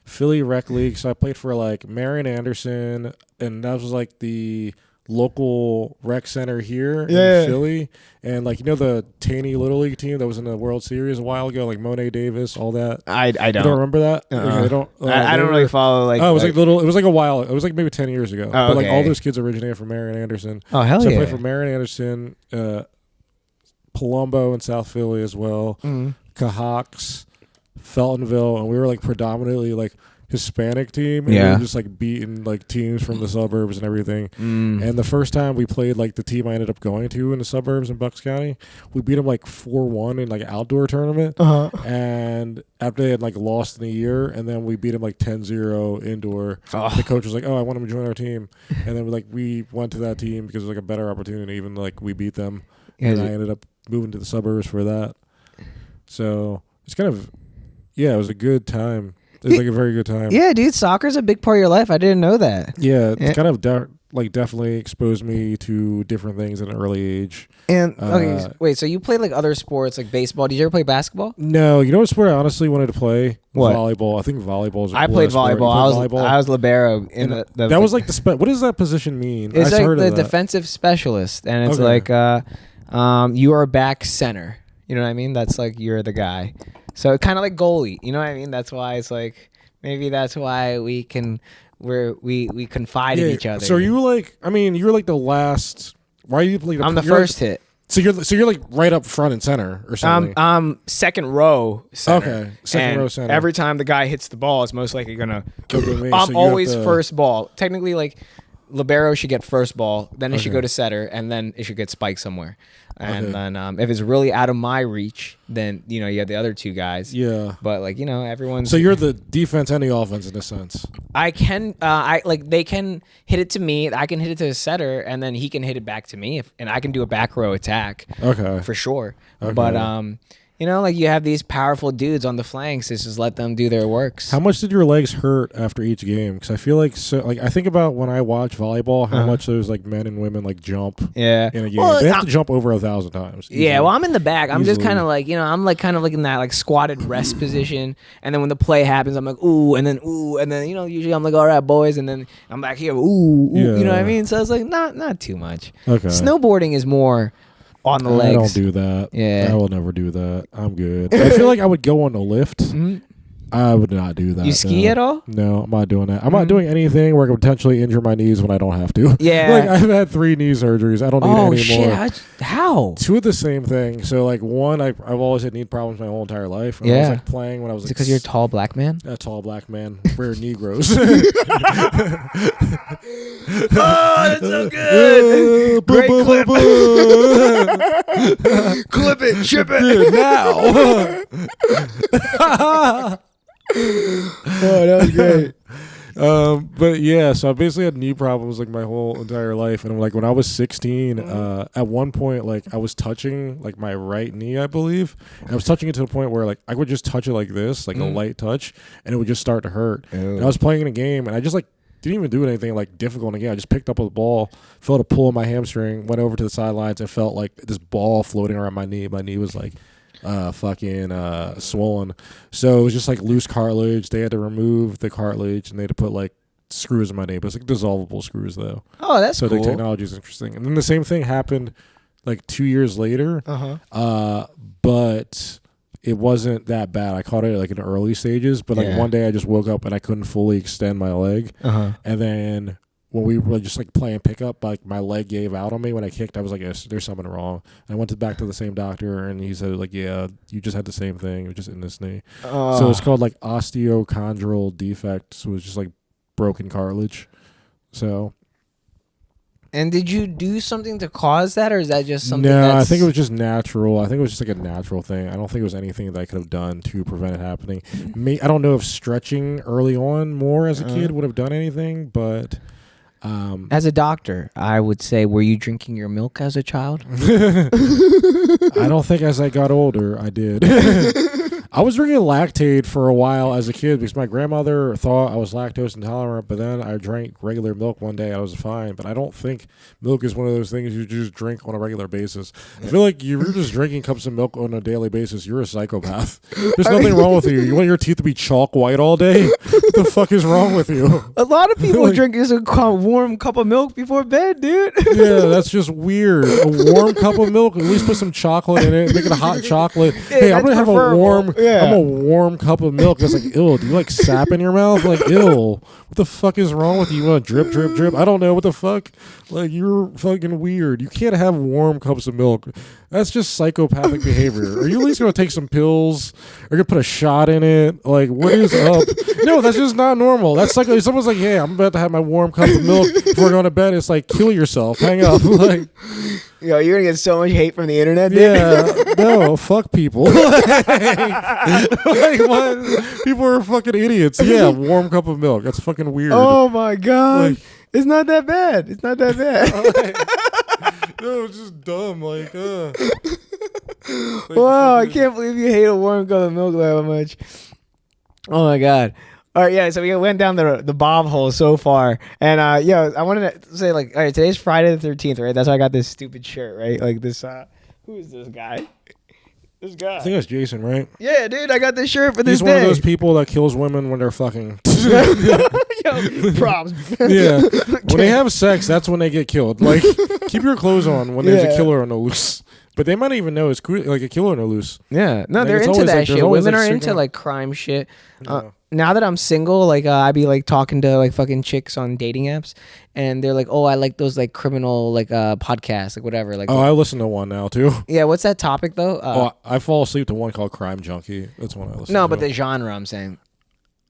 Philly Rec League. So I played for like Marion Anderson, and that was like the local rec center here in Philly. And like the Taney Little League team that was in the World Series a while ago, like Monet Davis, all that. I don't. You don't remember that? I don't really follow like. Oh, it was like little. It was like a while. It was like maybe 10 years ago. Oh, but like okay. all those kids originated from Marion Anderson. Oh hell so yeah! I played for Marion Anderson, Palumbo in South Philly as well, Cahawks, Feltonville, and we were like predominantly like Hispanic team, and we were just like beating like teams from the suburbs and everything. And the first time we played like the team I ended up going to in the suburbs in Bucks County, we beat them like 4-1 in like an outdoor tournament. And after they had like lost in a year, and then we beat them like 10-0 indoor. The coach was like, "Oh, I want them to join our team," and then we went to that team because it was like a better opportunity. Even like we beat them, and I ended up moving to the suburbs for that. So it's kind of it was a good time. It was like a very good time. Yeah, dude, soccer's a big part of your life. I didn't know that. Yeah, it's kind of definitely exposed me to different things at an early age. And okay, wait, so you played like other sports like baseball. Did you ever play basketball? No, you know what sport I honestly wanted to play? What? Volleyball. I think volleyball is a I played volleyball. I was libero in the that was like what does that position mean? It's like the defensive specialist, and it's like you are back center. You know what I mean? That's like you're the guy. So kind of like goalie, you know what I mean? That's why it's like maybe that's why we confide in each other. So you like you're like the last. Why are you like? I'm the first hit. So you're like right up front and center or something. I'm second row center. Okay, second row center. Every time the guy hits the ball, it's most likely gonna. Me. I'm always first ball. Technically, like libero should get first ball, then it should go to setter, and then it should get spiked somewhere. And then if it's really out of my reach, then you have the other two guys. Yeah. But like everyone's. So you're the defense and the offense in a sense. I can they can hit it to me. I can hit it to the setter, and then he can hit it back to me, and I can do a back row attack. Okay. For sure. Okay. But you have these powerful dudes on the flanks. It's just let them do their works. How much did your legs hurt after each game? Because I feel like I think about when I watch volleyball, how much those like men and women like jump. In a game. Well, they have to jump over 1,000 times. Easily. Yeah. Well, I'm in the back. I'm just kind of like I'm like kind of like in that like squatted rest position. And then when the play happens, I'm like ooh, and then usually I'm like all right, boys, and then I'm back here ooh. You know what I mean? So it's like not too much. Okay. Snowboarding is more. On the legs. I don't do that. Yeah. I will never do that. I'm good. I feel like I would go on the lift. I would not do that. You ski at all? No, I'm not doing that. I'm not doing anything where I could potentially injure my knees when I don't have to. Yeah. Like I've had 3 knee surgeries. I don't need any more. Shit. How? 2 of the same thing. So like one, I've always had knee problems my whole entire life. I was like playing when I was like. Because you're a tall black man? A tall black man. Rare Negroes. That's so good. Great clip. Clip it. Chip it. Now. Oh, that was great. But yeah, so I basically had knee problems like my whole entire life, and like when I was 16, at one point like I was touching like my right knee, I believe, and I was touching it to the point where like I would just touch it like this, like a light touch, and it would just start to hurt. And I was playing in a game, and I just like didn't even do anything like difficult in the game. I just picked up a ball, felt a pull on my hamstring, went over to the sidelines, and felt like this ball floating around my knee. My knee was like swollen, so it was just like loose cartilage. They had to remove the cartilage, and they had to put like screws in my knee, but it's like dissolvable screws though. Oh, that's so cool. The technology is interesting. And then the same thing happened like 2 years later, but it wasn't that bad. I caught it like in the early stages, but like one day I just woke up and I couldn't fully extend my leg, and then when we were just like playing pickup, like my leg gave out on me when I kicked. I was like, yes, there's something wrong. And I went back to the same doctor, and he said like, yeah, you just had the same thing. It was just in this knee. So it's called like osteochondral defect. So it was just like broken cartilage. So. And did you do something to cause that, or is that just something? No, I think it was just natural. I think it was just like a natural thing. I don't think it was anything that I could have done to prevent it happening. I don't know if stretching early on more as a kid would have done anything, but as a doctor, I would say, were you drinking your milk as a child? I don't think as I got older, I did. I was drinking Lactaid for a while as a kid because my grandmother thought I was lactose intolerant, but then I drank regular milk one day. I was fine, but I don't think milk is one of those things you just drink on a regular basis. I feel like you're just drinking cups of milk on a daily basis. You're a psychopath. There's nothing wrong with you. You want your teeth to be chalk white all day? What the fuck is wrong with you? A lot of people drink just a warm cup of milk before bed, dude. Yeah, that's just weird. A warm cup of milk, at least put some chocolate in it, make it a hot chocolate. Yeah, hey, I'm going to have a warm... Yeah. I'm a warm cup of milk. That's like, ill. Do you like sap in your mouth? Like, ill. What the fuck is wrong with you? You want to drip, drip, drip? I don't know. What the fuck? Like, you're fucking weird. You can't have warm cups of milk. That's just psychopathic behavior. Are you at least going to take some pills? Or going to put a shot in it? Like, what is up? No, that's just not normal. That's like, someone's like, yeah, I'm about to have my warm cup of milk before going to bed. It's like, kill yourself. Hang up. Like, yo, you're going to get so much hate from the internet, dude. Yeah, no, fuck people. Like, what? People are fucking idiots. Yeah, warm cup of milk. That's fucking weird. Oh my god. Like, it's not that bad. It's not that bad. No, it's just dumb. Like, wow, I can't believe you hate a warm cup of milk that much. Oh my god. All right, yeah, so we went down the Bob hole so far. And, I wanted to say, like, all right, today's Friday the 13th, right? That's why I got this stupid shirt, right? Like this, who is this guy? This guy. I think that's Jason, right? Yeah, dude, I got this shirt for this day. He's one of those people that kills women when they're fucking. Yo, props. Yeah. When they have sex, that's when they get killed. Like, keep your clothes on when there's a killer on the loose. But they might even know it's like a killer on the loose. Yeah. No, like, they're into that like, shit. Women are into like crime shit. Yeah. Now that I'm single, like I be like talking to like fucking chicks on dating apps, and they're like, "Oh, I like those like criminal like podcasts, like whatever." Like, I listen to one now too. Yeah, what's that topic though? I fall asleep to one called Crime Junkie. That's one I listen to. No, but the genre I'm saying.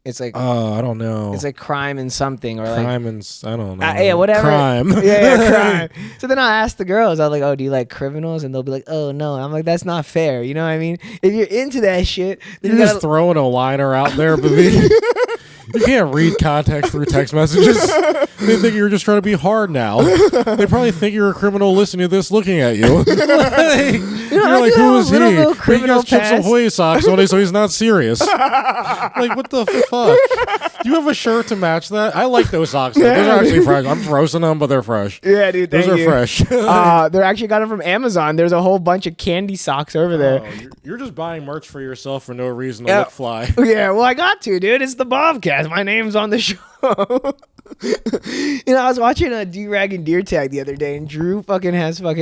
It's like I don't know. It's like crime and something or crime like and I don't know. Yeah, whatever. Crime. Yeah, crime. So then I ask the girls, I'm like, "Oh, do you like criminals?" And they'll be like, "Oh, no." And I'm like, "That's not fair." You know what I mean? If you're into that shit, then you're just throwing a liner out there, baby. You can't read context through text messages. They think you're just trying to be hard now. They probably think you're a criminal listening to this, looking at you. You're like, who is he? He got Chips Ahoy socks on it, so he's not serious. Like, what the fuck? Do you have a shirt to match that? I like those socks. Those are actually fresh. I'm roasting them, but they're fresh. Yeah, dude. Those are fresh. They're actually got them from Amazon. There's a whole bunch of candy socks over there. You're just buying merch for yourself for no reason to look fly. Yeah, well, I got to, dude. It's the Bhav Cast. My name's on the show. I was watching a D-Rag and Deer Tag the other day, and Drew fucking has he has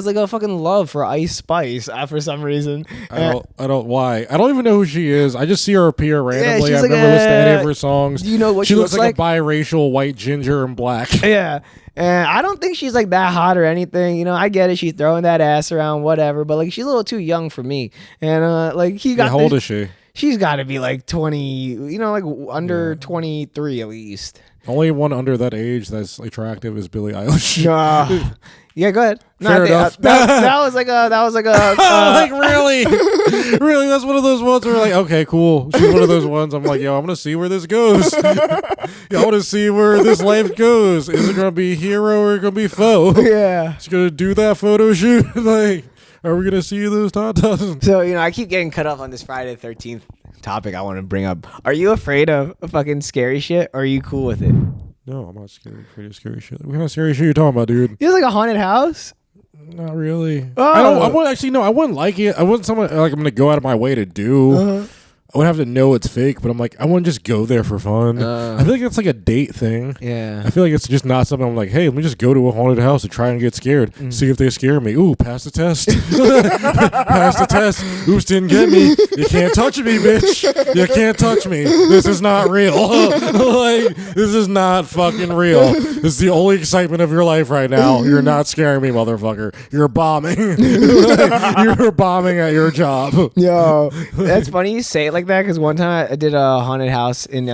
like a fucking love for Ice Spice for some reason. I don't why. I don't even know who she is. I just see her appear randomly. I've never listened to any of her songs. Do you know what she looks like? A biracial white ginger and black. Yeah. And I don't think she's like that hot or anything. You know, I get it. She's throwing that ass around, whatever. But like, she's a little too young for me. And like, he got. How old is she? She's got to be like 20, you know, like under 23 at least. Only one under that age that's attractive is Billie Eilish. Yeah, go ahead. Fair enough. That was like a like really, really. That's one of those ones where like, okay, cool. She's one of those ones. I'm like, yo, I'm gonna see where this goes. I want to see where this life goes. Is it gonna be hero or gonna be foe? Yeah. She's gonna do that photo shoot. Like, are we gonna see those tatas? So I keep getting cut off on this Friday the 13th topic I want to bring up. Are you afraid of fucking scary shit, or are you cool with it? No, I'm not scared. Afraid of scary shit. What kind of scary shit you talking about, dude? It's like a haunted house. Not really. Oh. I wouldn't actually. No, I wouldn't like it. I wouldn't someone like I'm gonna go out of my way to do. I would have to know it's fake, but I'm like, I wouldn't just go there for fun. I feel like it's like a date thing. Yeah. I feel like it's just not something I'm like, hey, let me just go to a haunted house and try and get scared. See if they scare me. Ooh, pass the test. Pass the test. Oops, didn't get me. You can't touch me, bitch. You can't touch me. This is not real. Like, this is not fucking real. This is the only excitement of your life right now. You're not scaring me, motherfucker. You're bombing. You're bombing at your job. Yo, that's funny you say it like that, because one time I did a haunted house in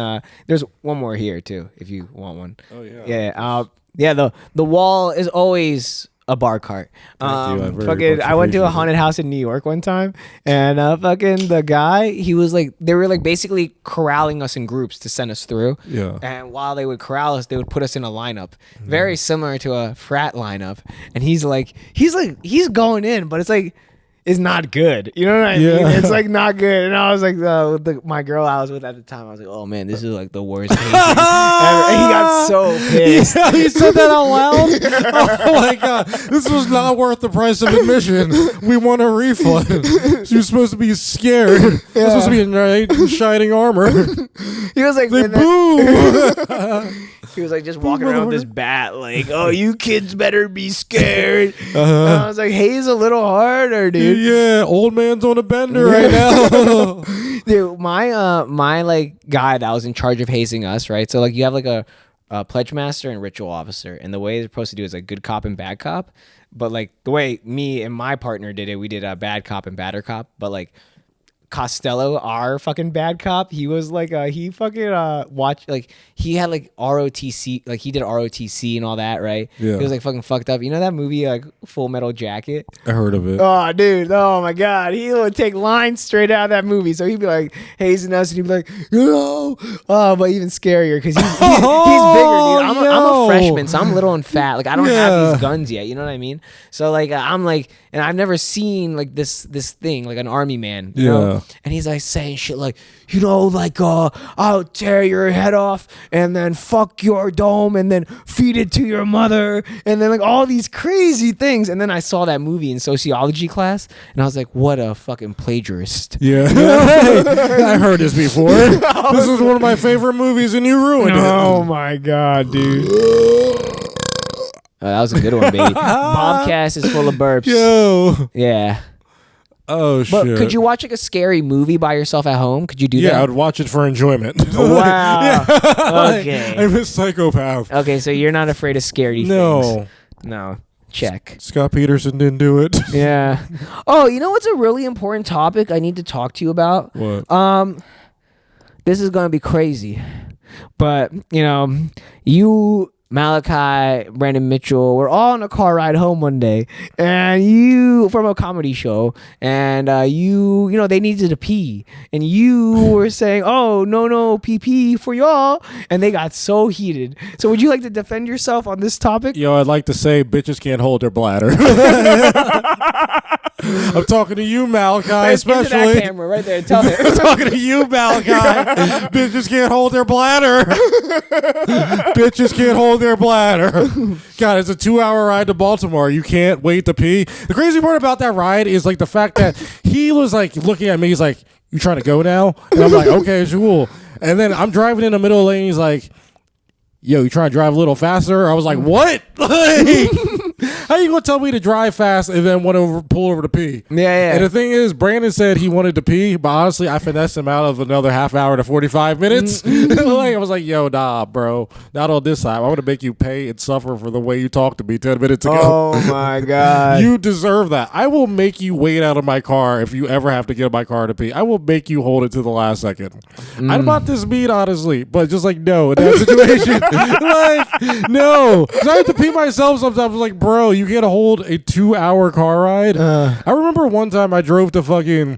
there's one more here too if you want one. Oh yeah. Yeah, the wall is always a bar cart. I went to a haunted house in New York one time, and fucking the guy, he was like, they were like basically corralling us in groups to send us through. Yeah. And while they would corral us, they would put us in a lineup, very similar to a frat lineup. And he's going in, but it's not good. You know what I mean? It's like not good. And I was like, my girl I was with at the time, I was like, oh man, this is like the worst hazing ever. And he got so pissed. Yeah, he said that out loud. Oh my god, this was not worth the price of admission. We want a refund. She was supposed to be scared. Yeah. Supposed to be in knight in shining armor. He was like, boo. He was like just walking around with this bat, like, oh, you kids better be scared. And I was like, haze a little harder, dude. Yeah, old man's on a bender right now. Dude, my like guy that was in charge of hazing us, right? So like you have like a pledge master and ritual officer, and the way they're supposed to do is like good cop and bad cop. But like the way me and my partner did it, we did a bad cop and badder cop. But like Costello, our fucking bad cop, he was like he fucking watched, like he had like ROTC, like he did ROTC and all that, right? Yeah. He was like fucking fucked up. You know that movie like Full Metal Jacket? I heard of it. Oh dude, oh my god, he would take lines straight out of that movie. So he'd be like hazing us, and he'd be like, but even scarier because he's bigger, dude. I'm a freshman, so I'm little and fat. Like I don't have these guns yet. You know what I mean? So like I'm like, and I've never seen like this thing, like an army man. You know? And he's like saying shit like, like I'll tear your head off and then fuck your dome and then feed it to your mother and then like all these crazy things. And then I saw that movie in sociology class and I was like, what a fucking plagiarist. Yeah. I heard this before. This is one of my favorite movies and you ruined it. Oh my god, dude. That was a good one, baby. Bhav Cast is full of burps. Yo. Yeah. Oh, but shit. Could you watch like a scary movie by yourself at home? Could you do that? Yeah, I would watch it for enjoyment. Wow. Yeah. Okay. I'm a psychopath. Okay, so you're not afraid of scary things. No. Check. Scott Peterson didn't do it. Yeah. Oh, you know what's a really important topic I need to talk to you about? What? This is going to be crazy. But, you, Malachi, Brandon Mitchell, we're all on a car ride home one day, and you from a comedy show, and they needed to pee, and you were saying, "Oh, no, pee for y'all," and they got so heated. So, would you like to defend yourself on this topic? Yo, I'd like to say, bitches can't hold their bladder. I'm talking to you, Malachi, especially. Into that camera right there. Tell him. I'm talking to you, Malachi. Bitches can't hold their bladder. Bitches can't hold their bladder. God, it's a 2-hour ride to Baltimore. You can't wait to pee. The crazy part about that ride is like the fact that he was like looking at me. He's like, "You trying to go now?" And I'm like, "Okay, cool." And then I'm driving in the middle lane. He's like, "Yo, you trying to drive a little faster?" I was like, "What?" Like, How you gonna tell me to drive fast and then pull over to pee? Yeah. And the thing is, Brandon said he wanted to pee, but honestly, I finessed him out of another half hour to 45 minutes. Like, I was like, yo, nah, bro, not on this time. I want to make you pay and suffer for the way you talked to me 10 minutes ago. Oh my God. You deserve that. I will make you wait out of my car if you ever have to get in my car to pee. I will make you hold it to the last second. I'm not this mean, honestly, but just like, no, in that situation, like, no. I have to pee myself sometimes. I was like, bro, you can't hold a 2-hour car ride. I remember one time I drove to fucking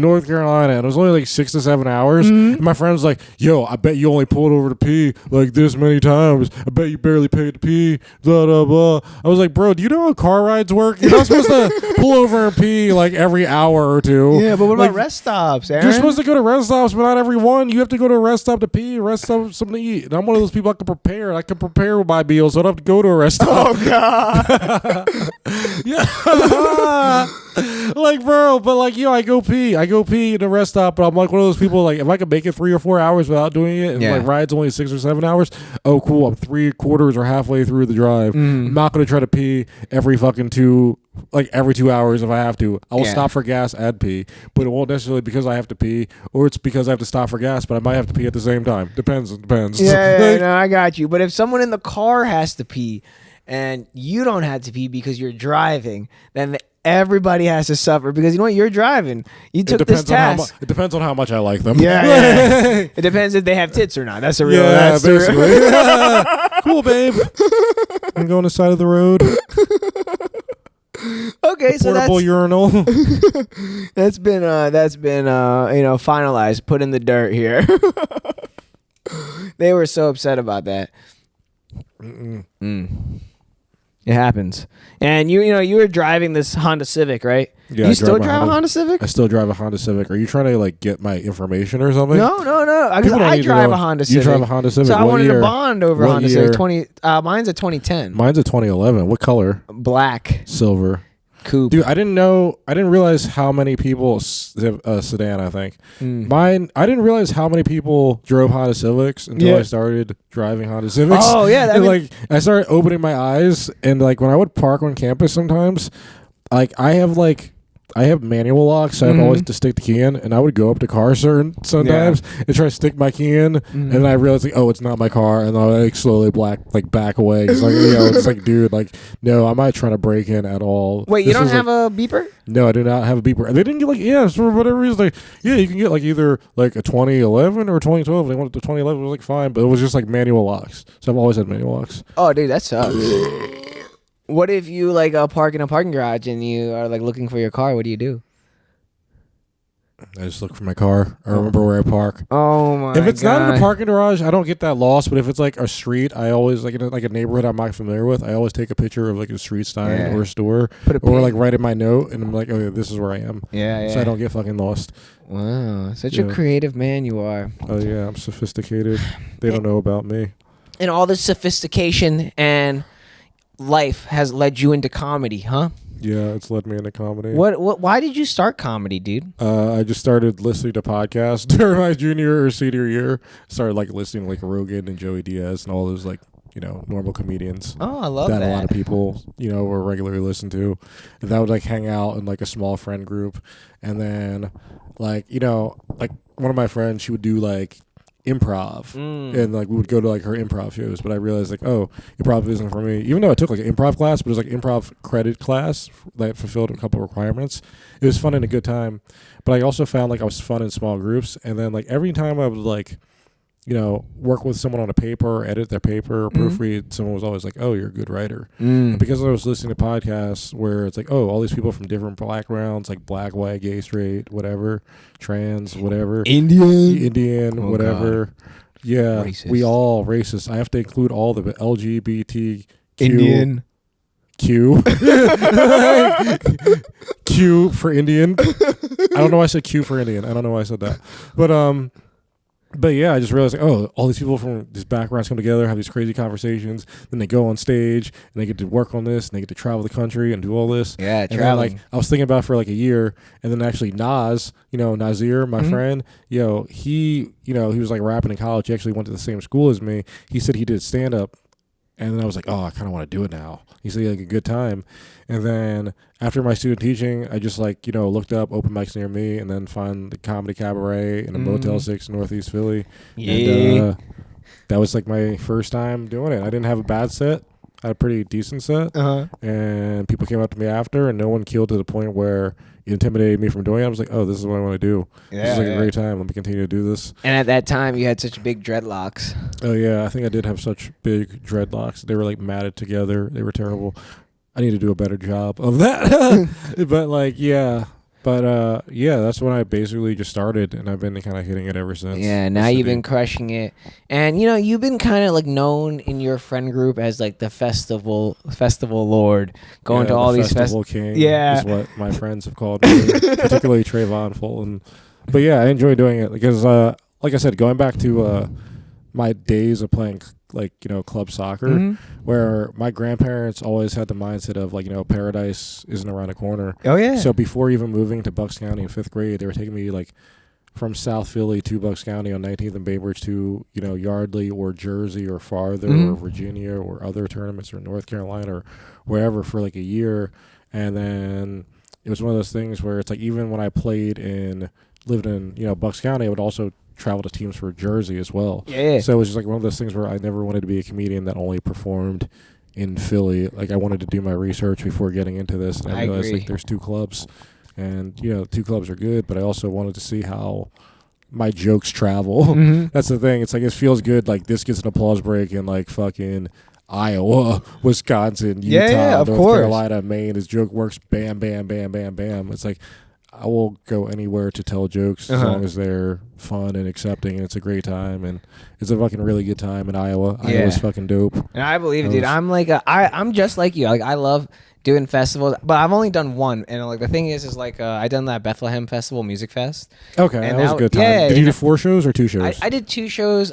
North Carolina, and it was only like 6 to 7 hours. And my friend was like, yo, I bet you only pulled over to pee like this many times. I bet you barely paid to pee. Blah, blah, blah. I was like, bro, do you know how car rides work? You're not supposed to pull over and pee like every hour or two. Yeah, but what about rest stops, Aaron? You're supposed to go to rest stops, but not every one. You have to go to a rest stop to pee, rest stop something to eat. And I'm one of those people I can prepare. I can prepare with my meals, so I don't have to go to a rest stop. Oh God. Yeah. Like, bro, but like, I go pee in a rest stop, but I'm like one of those people, like, if I can make it 3 or 4 hours without doing it, and like ride's only 6 or 7 hours, oh cool, I'm 3/4 or halfway through the drive. I'm not gonna try to pee every 2 hours if I have to. I will stop for gas and pee, but it won't necessarily because I have to pee, or it's because I have to stop for gas, but I might have to pee at the same time. Depends. Yeah, no, I got you. But if someone in the car has to pee and you don't have to pee because you're driving, then everybody has to suffer because you know what? You're driving. You took this task. It depends on how much I like them. Yeah. It depends if they have tits or not. That's a real. Yeah, that's basically. Cool, babe. I'm going to the side of the road. Okay, so portable urinal. that's been finalized. Put in the dirt here. They were so upset about that. It happens. And you were driving this Honda Civic, right? Yeah, you still drive a Honda Civic? I still drive a Honda Civic. Are you trying to like get my information or something? No. I drive a Honda Civic. You drive a Honda Civic. So I wanted to bond over a Honda Civic. Mine's a 2010. Mine's a 2011. What color? Black. Silver. Coupe. Dude, I didn't realize how many people have a sedan, I think. Mine, I didn't realize how many people drove Honda Civics until I started driving Honda Civics. Oh, yeah. I started opening my eyes, and like when I would park on campus sometimes, like I have manual locks, so I have always to stick the key in, and I would go up to cars sometimes and try to stick my key in, and then I realized like, oh, it's not my car, and I like slowly back away. It's like it's like, dude, like no, I'm not trying to break in at all. Wait, you don't have a beeper? No, I do not have a beeper. They didn't get for whatever reason. Like, you can get like either like a 2011 or 2012. They wanted the 2011 was like fine, but it was just like manual locks. So I've always had manual locks. Oh, dude, that sucks. What if you like park in a parking garage and you are like looking for your car? What do you do? I just look for my car. I remember where I park. Oh my! If it's not in a parking garage, I don't get that lost. But if it's like a street, I always like in a neighborhood I'm not familiar with. I always take a picture of like a street sign or a store, or like write in my note, and I'm like, oh, this is where I am. Yeah. So I don't get fucking lost. Wow, such a creative man you are. Oh yeah, I'm sophisticated. They don't know about me. And all this sophistication and life has led you into comedy, huh? Yeah, it's led me into comedy. What? Why did you start comedy, dude? I just started listening to podcasts during my junior or senior year. Started like listening to like Rogan and Joey Diaz and all those like normal comedians. Oh, I love that. A lot of people were regularly listen to. And that would like hang out in like a small friend group, and then like one of my friends, she would do like improv, and like we would go to like her improv shows, but I realized like, oh, improv isn't for me. Even though I took like an improv class, but it was like improv credit class that fulfilled a couple requirements. It was fun and a good time, but I also found like I was fun in small groups, and then like every time I would like work with someone on a paper or edit their paper or proofread, someone was always like, oh, you're a good writer. And because I was listening to podcasts where it's like, oh, all these people from different backgrounds, like black, white, gay, straight, whatever, trans, whatever. Indian, whatever. God. Yeah, racist. We all racist. I have to include all the LGBTQ. Indian. Q. Q for Indian. I don't know why I said Q for Indian. I don't know why I said that. But yeah, I just realized, like, oh, all these people from these backgrounds come together, have these crazy conversations, then they go on stage, and they get to work on this, and they get to travel the country and do all this. Yeah, traveling. Then, like, I was thinking about it for like a year, and then actually Nazir, my friend, he was like rapping in college. He actually went to the same school as me. He said he did stand-up And then I was like, oh, I kind of want to do it now. You see, like a good time. And then after my student teaching, I just like, looked up open mics near me and then found the Comedy Cabaret in a Motel 6 in Northeast Philly. Yeah. And that was like my first time doing it. I didn't have a bad set. I had a pretty decent set. And people came up to me after and no one killed to the point where it intimidated me from doing it. I was like, oh, this is what I want to do. This is like a great time. Let me continue to do this. And at that time, you had such big dreadlocks. Oh, yeah. I think I did have such big dreadlocks. They were like matted together. They were terrible. I need to do a better job of that. But like, yeah. But yeah, that's when I basically just started, and I've been kind of hitting it ever since. Yeah, now you've been crushing it, and you've been kind of like known in your friend group as like the festival lord, going to all these festival king. Yeah, is what my friends have called me, particularly Trayvon Fulton. But yeah, I enjoy doing it because, like I said, going back to my days of playing club soccer, where my grandparents always had the mindset of paradise isn't around the corner. Oh yeah. So before even moving to Bucks County in 5th grade, they were taking me from South Philly to Bucks County on 19th and Bainbridge to Yardley or Jersey or farther or Virginia or other tournaments or North Carolina or wherever for like a year. And then it was one of those things where it's like even when I lived in Bucks County, I would also travel to teams for Jersey as well. Yeah. So it was just like one of those things where I never wanted to be a comedian that only performed in Philly. Like I wanted to do my research before getting into this, and I realized agree. like there's 2 clubs, and 2 clubs are good, but I also wanted to see how my jokes travel. That's the thing. It's like it feels good. Like this gets an applause break in like fucking Iowa, Wisconsin, Utah, North Carolina, Maine. His joke works. Bam, bam, bam, bam, bam. It's like I will go anywhere to tell jokes as long as they're fun and accepting, and it's a great time, and it's a fucking really good time in Iowa. Yeah. Iowa's fucking dope. And I believe it, dude. I'm like I'm just like you. Like I love doing festivals, but I've only done one. And like the thing is like I done that Bethlehem Festival Music Fest. Okay, and that was a good time. Yeah, did you do 4 shows or 2 shows? I did 2 shows.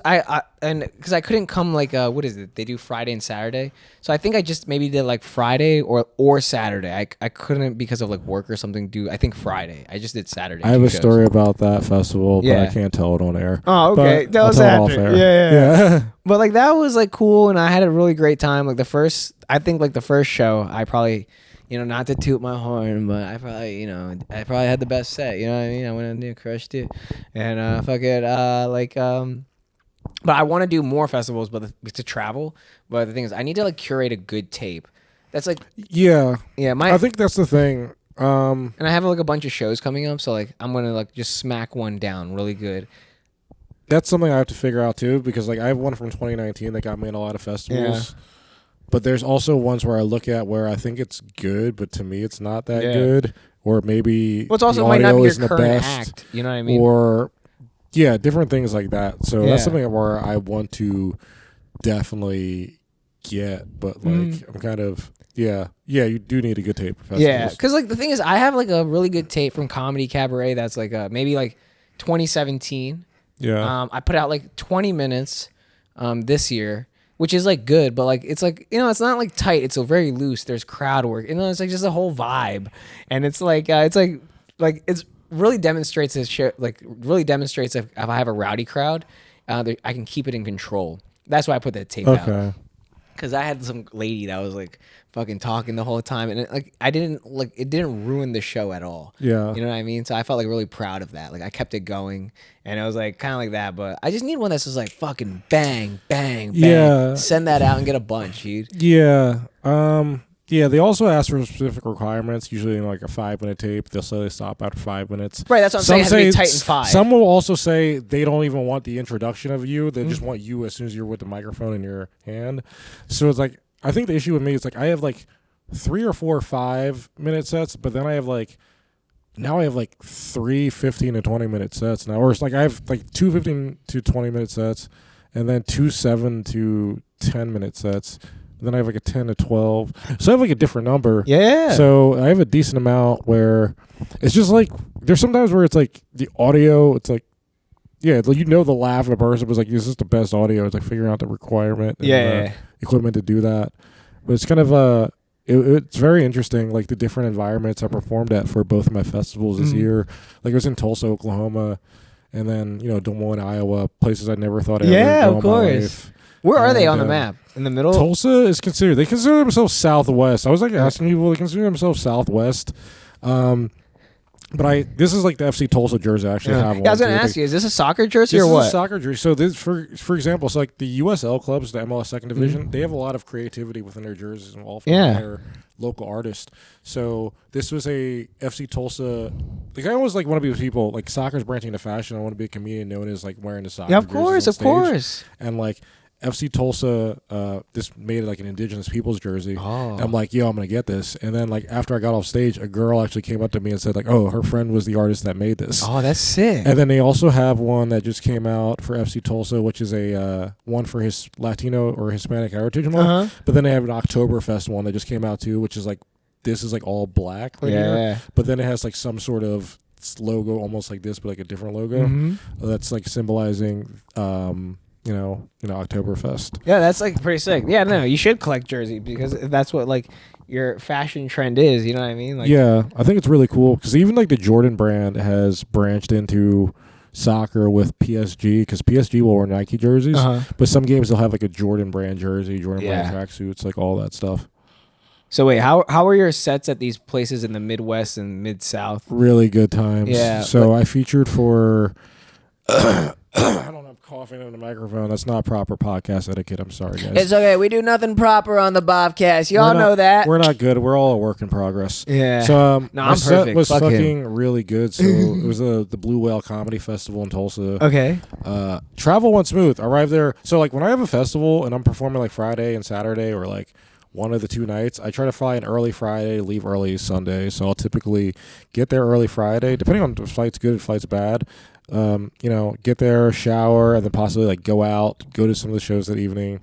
And because I couldn't come like what is it? They do Friday and Saturday. So I think I just maybe did like Friday or Saturday. I couldn't because of like work or something do. I think Friday. I just did Saturday. I have a story about that festival, but I can't tell it on air. Oh, okay. That was after. Yeah. But like that was like cool, and I had a really great time. Like the first show, I probably, not to toot my horn, but I probably had the best set. You know what I mean? I went in there, crushed it, and but I want to do more festivals, but to travel. But the thing is, I need to like curate a good tape. That's like yeah. I think that's the thing. And I have like a bunch of shows coming up, so like I'm gonna like just smack one down really good. That's something I have to figure out too, because like I have one from 2019 that got me in a lot of festivals. Yeah. But there's also ones where I look at where I think it's good, but to me it's not that good, or maybe it's also might not be your current act. You know what I mean? Or different things like that. So that's something where I want to definitely get, but like I'm kind of you do need a good tape for festivals. Yeah, because like the thing is, I have like a really good tape from Comedy Cabaret that's like maybe like 2017. Yeah. I put out like 20 minutes this year, which is like good, but like it's like it's not like tight. It's so very loose. There's crowd work. It's like just a whole vibe, and it's like it's really demonstrates this shit. Like really demonstrates if I have a rowdy crowd, I can keep it in control. That's why I put that tape out. Because I had some lady that was like fucking talking the whole time, and it didn't ruin the show at all. Yeah, you know what I mean. So I felt like really proud of that. Like I kept it going, and it was like kind of like that. But I just need one that's just like fucking bang, bang, bang. Yeah, send that out and get a bunch, dude. Yeah. Yeah, they also ask for specific requirements, usually in like a 5-minute tape. They'll say they stop after 5 minutes. Right, that's what I'm saying. It has to be tight in 5. Some will also say they don't even want the introduction of you. They just want you as soon as you're with the microphone in your hand. So it's like, I think the issue with me is like I have like 3 or 4 5-minute sets, but then I have like 3 15 to 20 minute sets now. Or it's like I have like 2 15 to 20 minute sets and then 2 7 to 10 minute sets. Then I have like a 10 to 12. So I have like a different number. Yeah. So I have a decent amount where it's just like, there's sometimes where it's like the audio, it's like, yeah, like the laugh of the person was like, is this the best audio? It's like figuring out the requirement and equipment to do that. But it's kind of, it's very interesting, like the different environments I performed at for both of my festivals this year. Like I was in Tulsa, Oklahoma, and then, Des Moines, Iowa, places I never thought I'd ever go in my life. Where are they on the map? In the middle? Tulsa is considered. They consider themselves Southwest. I was like asking people. They consider themselves Southwest. But this is like the FC Tulsa jersey. I actually have one. Yeah, I was going to ask you, is this a soccer jersey or what? This is a soccer jersey. So this, for example, it's like the USL clubs, the MLS Second Division, they have a lot of creativity within their jerseys and all from their local artists. So this was a FC Tulsa. Like I always like want to be with people. Like soccer's branching into fashion. I want to be a comedian known as like wearing the soccer. Yeah, of course. And like FC Tulsa, this made like an indigenous people's jersey. Oh. I'm like, yo, I'm gonna get this. And then like after I got off stage, a girl actually came up to me and said like, oh, her friend was the artist that made this. Oh, that's sick. And then they also have one that just came out for FC Tulsa, which is a one for his Latino or Hispanic heritage month. But then they have an Oktoberfest one that just came out too, which is like this is like all black right here. But then it has like some sort of logo almost like this, but like a different logo that's like symbolizing. You know, Oktoberfest. Yeah, that's like pretty sick. Yeah, no, you should collect jersey because that's what like your fashion trend is. You know what I mean? Like, yeah, I think it's really cool because even like the Jordan brand has branched into soccer with PSG because PSG will wear Nike jerseys, but some games they'll have like a Jordan brand jersey, Jordan brand tracksuits, like all that stuff. So wait, how are your sets at these places in the Midwest and Mid-South? Really good times. Yeah. So I featured for. I don't know. Coughing in the microphone. That's not proper podcast etiquette. I'm sorry, guys. It's okay. We do nothing proper on the Bhav Cast. Y'all know that. We're not good. We're all a work in progress. Yeah. So no, my I'm set perfect. was Fuck fucking him. really good. So it was the Blue Whale Comedy Festival in Tulsa. Okay. Travel went smooth. I arrived there. So like when I have a festival and I'm performing like Friday and Saturday or like one of the 2 nights, I try to fly in early Friday, leave early Sunday. So I'll typically get there early Friday, depending on if the flight's good, if the flight's bad. Get there, shower, and then possibly like go out, go to some of the shows that evening.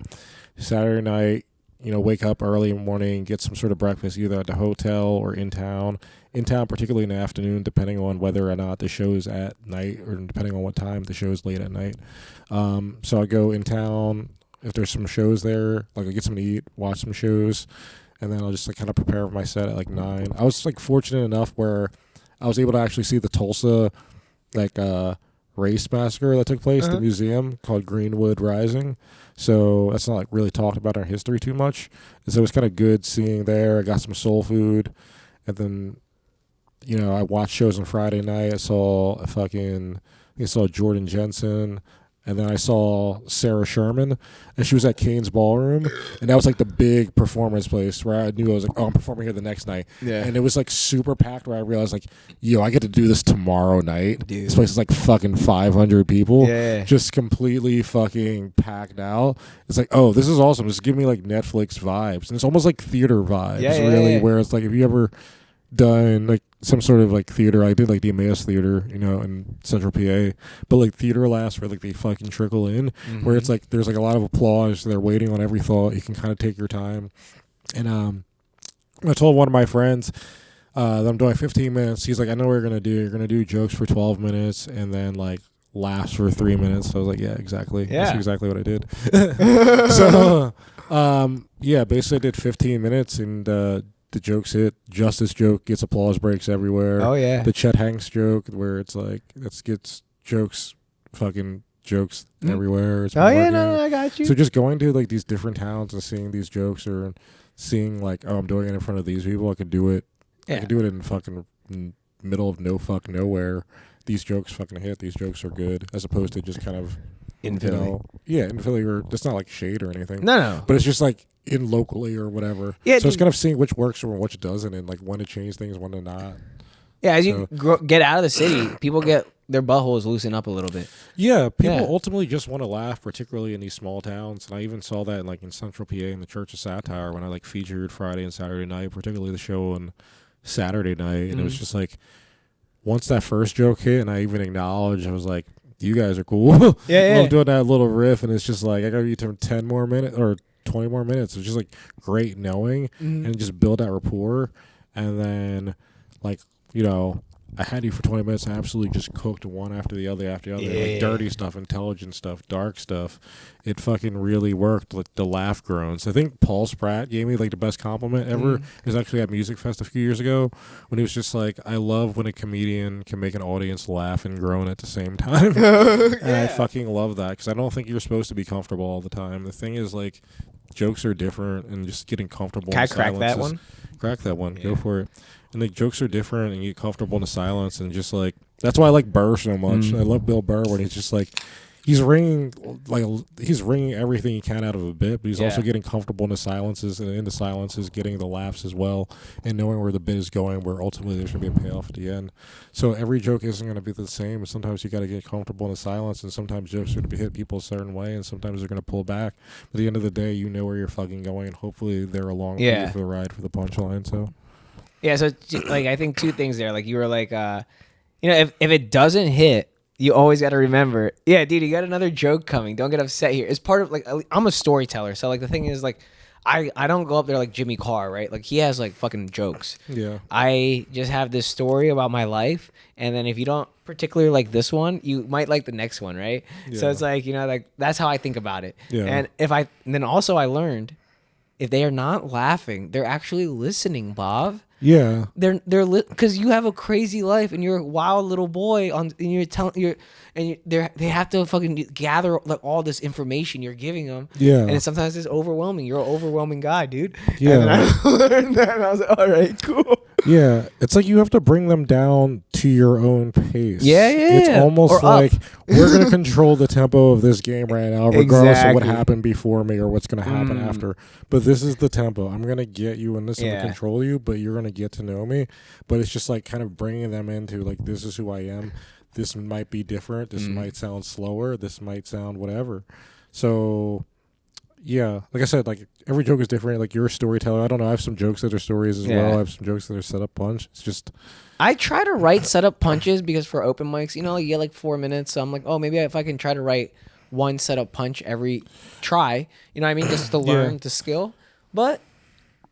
Saturday night, wake up early in the morning, get some sort of breakfast either at the hotel or in town. In town, particularly in the afternoon, depending on whether or not the show is at night or depending on what time the show is late at night. So I go in town. If there's some shows there, like I get something to eat, watch some shows, and then I'll just like kind of prepare for my set at like 9. I was like fortunate enough where I was able to actually see the Tulsa race massacre that took place at the museum called Greenwood Rising. So that's not like really talked about in our history too much. And so it was kind of good seeing there. I got some soul food, and then I watched shows on Friday night. I saw Jordan Jensen. And then I saw Sarah Sherman, and she was at Kane's Ballroom, and that was like the big performance place where I knew I was like, oh, I'm performing here the next night. Yeah. And it was like super packed where I realized like, yo, I get to do this tomorrow night. Dude. This place is like fucking 500 people. Yeah. Just completely fucking packed out. It's like, oh, this is awesome. Just give me like Netflix vibes. And it's almost like theater vibes, where it's like if you ever done like some sort of like theater. I did like the Emmaus Theater, in Central PA, but like theater laughs where like they fucking trickle in, where it's like there's like a lot of applause. They're waiting on every thought. You can kind of take your time. And I told one of my friends that I'm doing 15 minutes. He's like, I know what you're gonna do. You're gonna do jokes for 12 minutes and then like laughs for 3 minutes. So I was like, yeah, exactly. Yeah. That's exactly what I did. So basically I did 15 minutes and the jokes hit. Justice joke gets applause breaks everywhere. Oh yeah. The Chet Hanks joke where it's like gets jokes everywhere. It's no, I got you. So just going to like these different towns and seeing these jokes or seeing like, oh, I'm doing it in front of these people. I could do it. Yeah. I could do it in fucking middle of nowhere. These jokes fucking hit. These jokes are good, as opposed to just kind of in Philly. In Philly, or it's not like shade or anything. No. But it's just like in locally or whatever. Yeah. So it's kind of seeing which works or which doesn't, and like when to change things, when to not. Yeah, as you get out of the city, people get their buttholes loosen up a little bit. Yeah, people ultimately just want to laugh, particularly in these small towns. And I even saw that in Central PA in the Church of Satire when I like featured Friday and Saturday night, particularly the show on Saturday night. And it was just like, once that first joke hit and I even acknowledged, I was like, you guys are cool. Yeah. I'm doing that little riff, and it's just like, I got to give 10 more minutes or 20 more minutes. It's just like great knowing and just build that rapport. And then like, I had you for 20 minutes. I absolutely just cooked one after the other after the other. Yeah. Like dirty stuff, intelligent stuff, dark stuff. It fucking really worked. Like the laugh groans. I think Paul Spratt gave me like the best compliment ever. It was actually at Music Fest a few years ago when he was just like, I love when a comedian can make an audience laugh and groan at the same time. And I fucking love that because I don't think you're supposed to be comfortable all the time. The thing is, like, jokes are different and just getting comfortable. Can I crack that one? Crack that one. Yeah. Go for it. And the jokes are different and you get comfortable in the silence and just like, that's why I like Burr so much. I love Bill Burr when he's just like, he's wringing everything he can out of a bit, but he's also getting comfortable in the silences, and in the silences getting the laughs as well, and knowing where the bit is going, where ultimately there's going to be a payoff at the end. So every joke isn't going to be the same, and sometimes you got to get comfortable in the silence, and sometimes jokes are going to hit people a certain way, and sometimes they're going to pull back. But at the end of the day, you know where you're fucking going, and hopefully they're along with you for the ride for the punchline. So yeah, so like I think two things there. Like you were like, if it doesn't hit, you always got to remember, yeah, dude, you got another joke coming. Don't get upset here. It's part of, like, I'm a storyteller. So, like, the thing is, like, I don't go up there like Jimmy Carr, right? Like, he has, like, fucking jokes. Yeah. I just have this story about my life. And then if you don't particularly like this one, you might like the next one, right? Yeah. So it's like, like, that's how I think about it. Yeah. And then also I learned, if they are not laughing, they're actually listening, Bhav. Yeah, they're because you have a crazy life and you're a wild little boy and they have to fucking gather like all this information you're giving them. Yeah, and sometimes it's overwhelming. You're an overwhelming guy, dude. Yeah, and I learned that, and I was like, all right, cool. Yeah, it's like you have to bring them down to your own pace. Yeah. It's almost like we're going to control the tempo of this game right now, regardless of what happened before me or what's going to happen after. But this is the tempo. I'm going to get you in this and control you, but you're going to get to know me. But it's just like kind of bringing them into like, this is who I am. This might be different. This might sound slower. This might sound whatever. So... yeah, like I said, like every joke is different. Like you're a storyteller. I don't know. I have some jokes that are stories as well. I have some jokes that are set up punch. It's just I try to write set up punches because for open mics, you get like 4 minutes. So I'm like, oh, maybe if I can try to write one set up punch every try, you know what I mean, just to learn the skill. But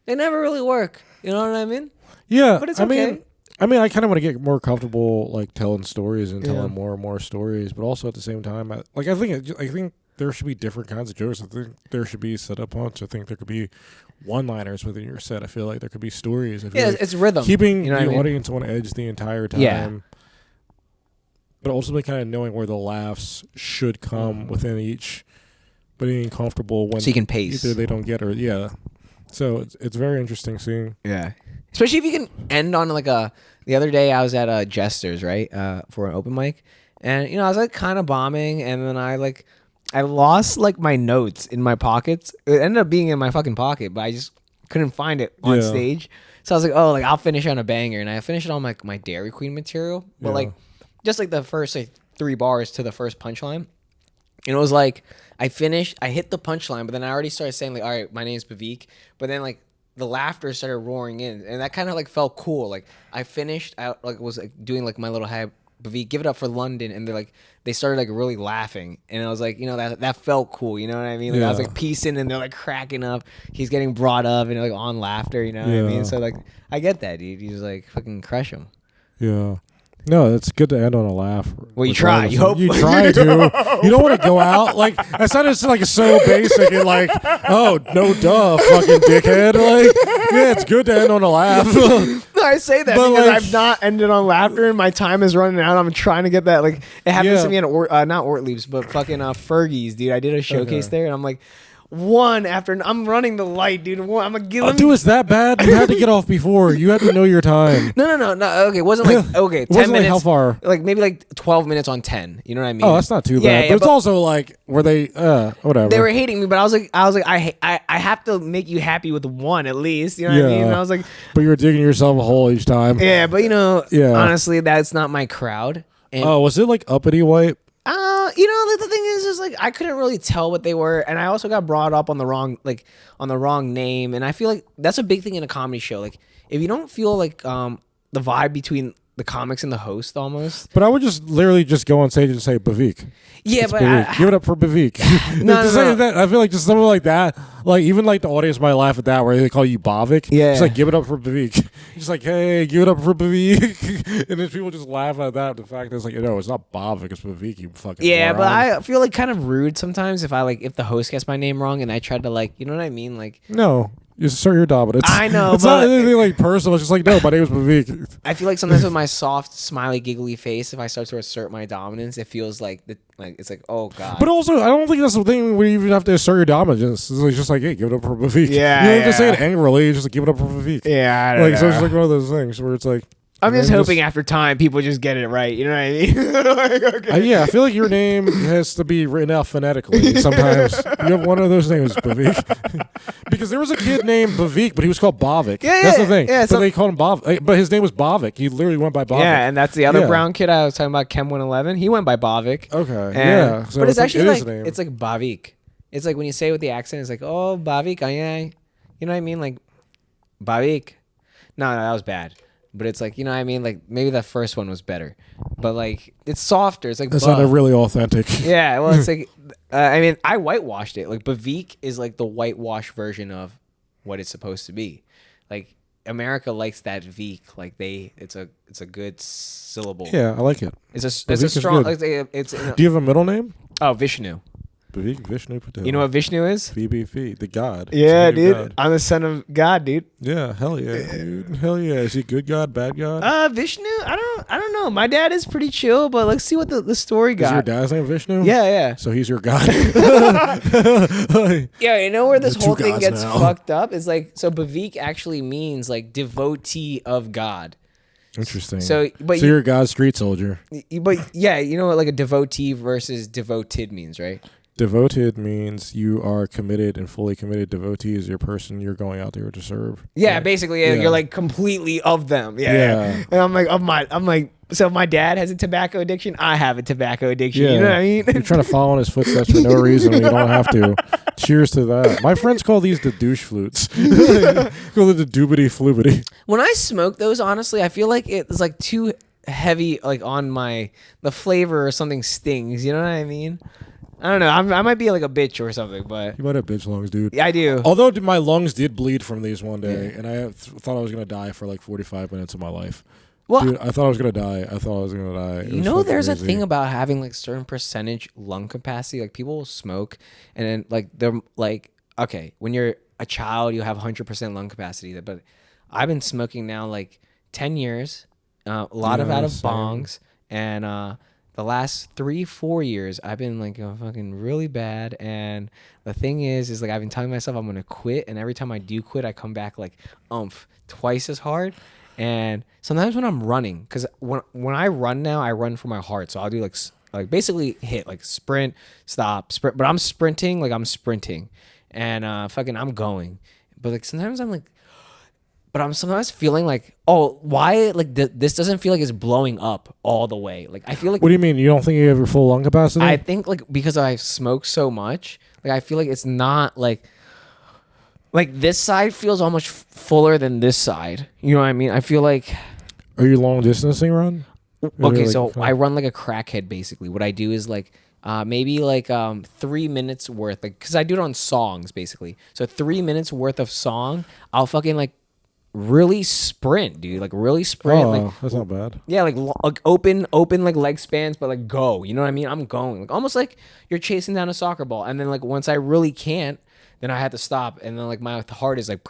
they never really work. You know what I mean? Yeah, but it's okay. I mean, I kind of want to get more comfortable like telling stories and telling more and more stories, but also at the same time, I think there should be different kinds of jokes. I think there should be set up punch. I think there could be one-liners within your set. I feel like there could be stories. I feel like it's rhythm. Keeping the audience on edge the entire time. But ultimately kind of knowing where the laughs should come within each, but being comfortable when so you can pace. Either they don't get or So it's very interesting seeing. Yeah. Especially if you can end on like the other day I was at Jester's, right? For an open mic. And I was like kind of bombing, and then I lost like my notes in my pockets. It ended up being in my fucking pocket, but I just couldn't find it on stage. So I was like, oh, like I'll finish on a banger, and I finished it on like my Dairy Queen material, but like just like the first like 3 bars to the first punchline. And it was like I hit the punchline, but then I already started saying like, all right, my name's Bhavik, but then like the laughter started roaring in, and that kind of like felt cool. Like I finished, I like was like doing like my little Bhavik, give it up for London, and they started like really laughing, and I was like, that felt cool, you know what I mean? Like I was like piecing, and they're like cracking up. He's getting brought up and like on laughter, you know what I mean? So like I get that, dude. You just like fucking crush him. Yeah. No, it's good to end on a laugh. Well, you try. You hope. You try to. You don't want to go out like that's not just like so basic and like, oh no, duh, fucking dickhead. Like, yeah, it's good to end on a laugh. I say that because like, I've not ended on laughter and my time is running out. I'm trying to get that. Like it happens to me at not Ortlieb's, but fucking Fergie's, dude. I did a showcase there, and I'm like, I'm running the light, dude. I'm gonna give him. Dude, it's that bad? You had to get off before. You had to know your time. No. Okay, it wasn't like 10 minutes. Like how far? Like maybe like 12 minutes on 10. You know what I mean? Oh, that's not too bad. But it's also like, were they? Whatever. They were hating me, but I was like, I have to make you happy with one at least. You know what I mean? And I was like, but you were digging yourself a hole each time. Yeah, but honestly, that's not my crowd. And was it like uppity white? The thing is like I couldn't really tell what they were, and I also got brought up on the wrong name, and I feel like that's a big thing in a comedy show. Like if you don't feel like the vibe between the comics and the host almost. But I would just literally just go on stage and say Bhavik. Yeah, it's but give it up for Bhavik. No. That, I feel like just something like that. Like even like the audience might laugh at that where they call you Bhavik. Yeah, just like give it up for Bhavik. Just like hey, give it up for Bhavik, and then people just laugh at that. The fact that it's like it's not Bhavik, it's Bhavik. You fucking moron. But I feel like kind of rude sometimes if the host gets my name wrong and I try to like you know what I mean like no. You assert your dominance. I know, it's not anything like personal. It's just like, no, my name is Bhavik. I feel like sometimes with my soft, smiley, giggly face, if I start to assert my dominance, it feels like it's like, oh god. But also, I don't think that's the thing where you even have to assert your dominance. It's just like, hey, give it up for Bhavik. Yeah, you don't have to say it angrily. You just like, give it up for Bhavik. Yeah, I don't know. So it's like one of those things where it's like. I'm just hoping after time people just get it right. You know what I mean? Like, okay. Yeah, I feel like your name has to be written out phonetically sometimes. You have one of those names, Bhavik. Because there was a kid named Bhavik, but he was called Bhavik. Yeah, that's the thing. Yeah, but they called him Bhavik. But his name was Bhavik. He literally went by Bhavik. Yeah, and that's the other brown kid I was talking about, Chem 111. He went by Bhavik. Okay. So but it's actually like it's like Bhavik. It's like when you say it with the accent, it's like, oh, Bhavik, yeah. You know what I mean? Like Bhavik. No, that was bad. But it's like, you know what I mean? Like, maybe the first one was better. But, like, it's softer. It's like That sounded really authentic. Yeah, well, it's like, I mean, I whitewashed it. Like, Bhavik is like the whitewash version of what it's supposed to be. Like, America likes that Veek. Like, it's a good syllable. Yeah, I like it. It's a strong, like, Do you have a middle name? Oh, Vishnu. Vishnu Patel. You know what Vishnu is? VBV, the God. Yeah, dude. God. I'm the son of God, dude. Yeah, hell yeah, dude. Hell yeah. Is he good God, bad God? Vishnu? I don't know. My dad is pretty chill, but let's see what the story got. Is your dad's name Vishnu? Yeah. So he's your God. Yeah, you know where this whole thing gets now. fucked up? It's like, so Bhavik actually means like devotee of God. Interesting. So you're a God street soldier. But yeah, you know what like a devotee versus devoted means, right? Devoted means you are committed and fully committed. Devotee is your person you're going out there to serve. Yeah, basically, you're like completely of them. Yeah. And I'm like, so my dad has a tobacco addiction. I have a tobacco addiction. Yeah. You know what I mean? You're trying to follow in his footsteps for no reason when you don't have to. Cheers to that. My friends call these the douche flutes. Call it the doobity flubity. When I smoke those, honestly, I feel like it's like too heavy, like on the flavor or something stings. You know what I mean? I don't know. I might be like a bitch or something, but you might have bitch lungs, dude. Yeah, I do. Although my lungs did bleed from these one day, and I thought I was gonna die for like 45 minutes of my life. Well, dude, I thought I was gonna die. You know, there's a thing about having like certain percentage lung capacity. Like people will smoke, and then like they're like, okay, when you're a child, you have 100% lung capacity. But I've been smoking now like 10 years, a lot of out of bongs, and the last 3-4 years, I've been like fucking really bad. And the thing is like I've been telling myself I'm gonna quit, and every time I do quit, I come back like twice as hard. And sometimes when I'm running, because when I run now, I run for my heart. So I'll do like basically hit like sprint, stop, sprint. But I'm sprinting, and I'm going. But like sometimes I'm like. But I'm sometimes feeling like, oh, why like this doesn't feel like it's blowing up all the way. Like I feel like. What do you mean? You don't think you have your full lung capacity? I think like because I smoke so much, like I feel like it's not like this side feels almost fuller than this side. You know what I mean? I feel like. Are you long distancing run? Okay, so I run like a crackhead basically. What I do is like. Maybe like 3 minutes worth, like because I do it on songs basically. So 3 minutes worth of song, I'll fucking like. Really sprint, dude. Like really sprint. Oh, like that's not bad. Yeah, like open like leg spans, but like go. You know what I mean? I'm going. Like almost like you're chasing down a soccer ball, and then like once I really can't, then I have to stop, and then like my heart is like,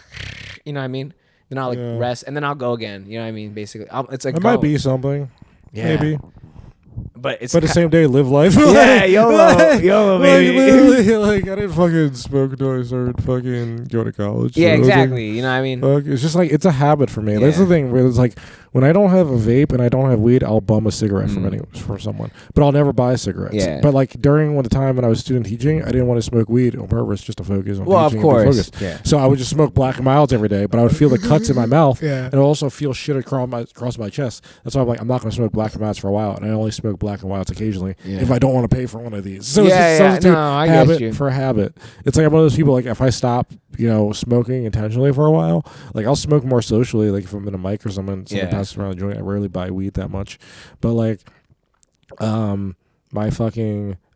you know what I mean? Then I'll like rest, and then I'll go again. You know what I mean? Basically, it's like it might be something. Yeah. Maybe. But it's the same day, live life. Yeah, YOLO, baby. Like I didn't fucking smoke until I started fucking going to college. Yeah, so exactly. Like, you know what I mean? It's just like it's a habit for me. Yeah. That's the thing. Where it's like when I don't have a vape and I don't have weed, I'll bum a cigarette from someone, but I'll never buy cigarettes. Yeah. But like during the time when I was student teaching, I didn't want to smoke weed on purpose just to focus on teaching. Of course. And focus. Yeah. So I would just smoke Black and Milds every day, but I would feel the cuts in my mouth, and I also feel shit across my chest. That's why I'm like, I'm not going to smoke Black and Milds for a while, and I only smoke Black and Milds occasionally if I don't want to pay for one of these. So it's a substitute habit for a habit. It's like I'm one of those people like if I stop smoking intentionally for a while. Like I'll smoke more socially, like if I'm in a mic or someone passes around a joint. I rarely buy weed that much, but like,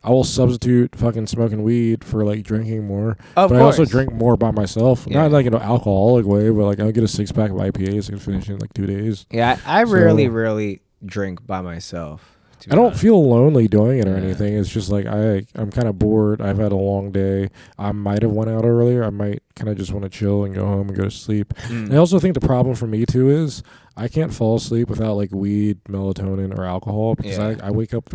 I will substitute fucking smoking weed for like drinking more. But I also drink more by myself. Yeah. Not like in an alcoholic way, but like I'll get a 6-pack of IPAs and finish it in like 2 days. Yeah, I rarely drink by myself. I don't feel lonely doing it or anything. It's just like I'm kind of bored. I've had a long day. I might have went out earlier. I might kind of just want to chill and go home and go to sleep. And I also think the problem for me too is I can't fall asleep without like weed, melatonin, or alcohol because I wake up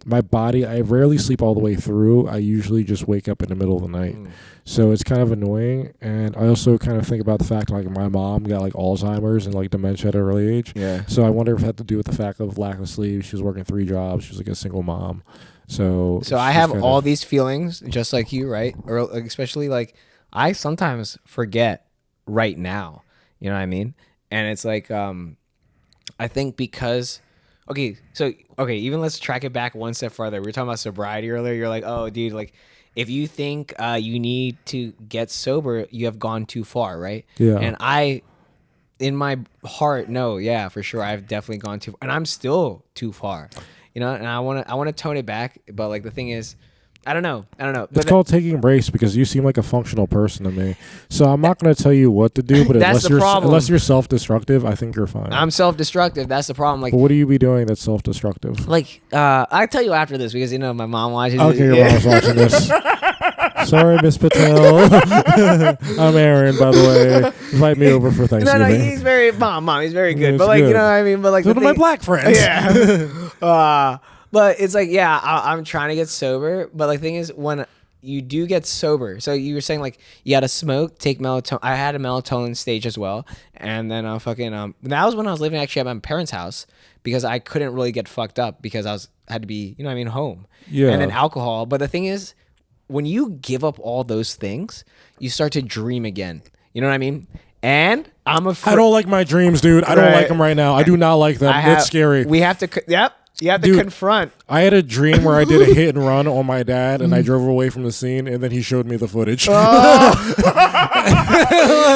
my body, I rarely sleep all the way through. I usually just wake up in the middle of the night. So it's kind of annoying. And I also kind of think about the fact like my mom got like Alzheimer's and like dementia at an early age. Yeah. So I wonder if it had to do with the fact of lack of sleep. She was working 3 jobs. She was like a single mom. So I have all these feelings just like you, right? Or especially like I sometimes forget right now. You know what I mean? And it's like I think because even let's track it back one step farther. We were talking about sobriety earlier. You're like, oh, dude, like if you think you need to get sober, you have gone too far, right? Yeah. And I, in my heart, no, yeah, for sure, I've definitely gone too far, and I'm still too far, And I want to tone it back, but like the thing is, I don't know. It's called taking breaks because you seem like a functional person to me. So I'm not going to tell you what to do, but unless you're self-destructive, I think you're fine. I'm self-destructive. That's the problem. Like, but what do you be doing that's self-destructive? Like, I'll tell you after this because my mom watches. Okay, your mom's watching this. Sorry, Miss Patel. I'm Aaron, by the way. Invite me over for Thanksgiving. No, he's very mom. He's very good. But like, good. You know what I mean. But like, so do my black friends. Yeah. But it's like, yeah, I'm trying to get sober. But like, the thing is, when you do get sober, so you were saying like you got to smoke, take melatonin. I had a melatonin stage as well, and then that was when I was living actually at my parents' house because I couldn't really get fucked up because I had to be home. Yeah. And then alcohol. But the thing is, when you give up all those things, you start to dream again. You know what I mean? And I'm afraid. I don't like my dreams, dude. I don't like them right now. I do not like them. It's scary. We have to. Yep. You have to confront. I had a dream where I did a hit and run on my dad, and I drove away from the scene, and then he showed me the footage. Oh.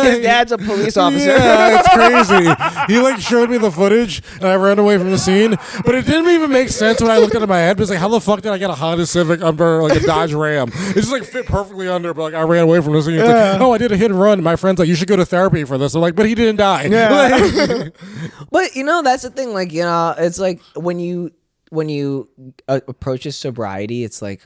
His dad's a police officer. Yeah, it's crazy. He like showed me the footage, and I ran away from the scene, but it didn't even make sense when I looked at it in my head. But it's like, how the fuck did I get a Honda Civic under like a Dodge Ram? It just like fit perfectly under, but like I ran away from the scene. It's like, oh, I did a hit and run. My friend's like, you should go to therapy for this. I'm like, but he didn't die. Yeah. But that's the thing. Like it's like when you approach sobriety, it's like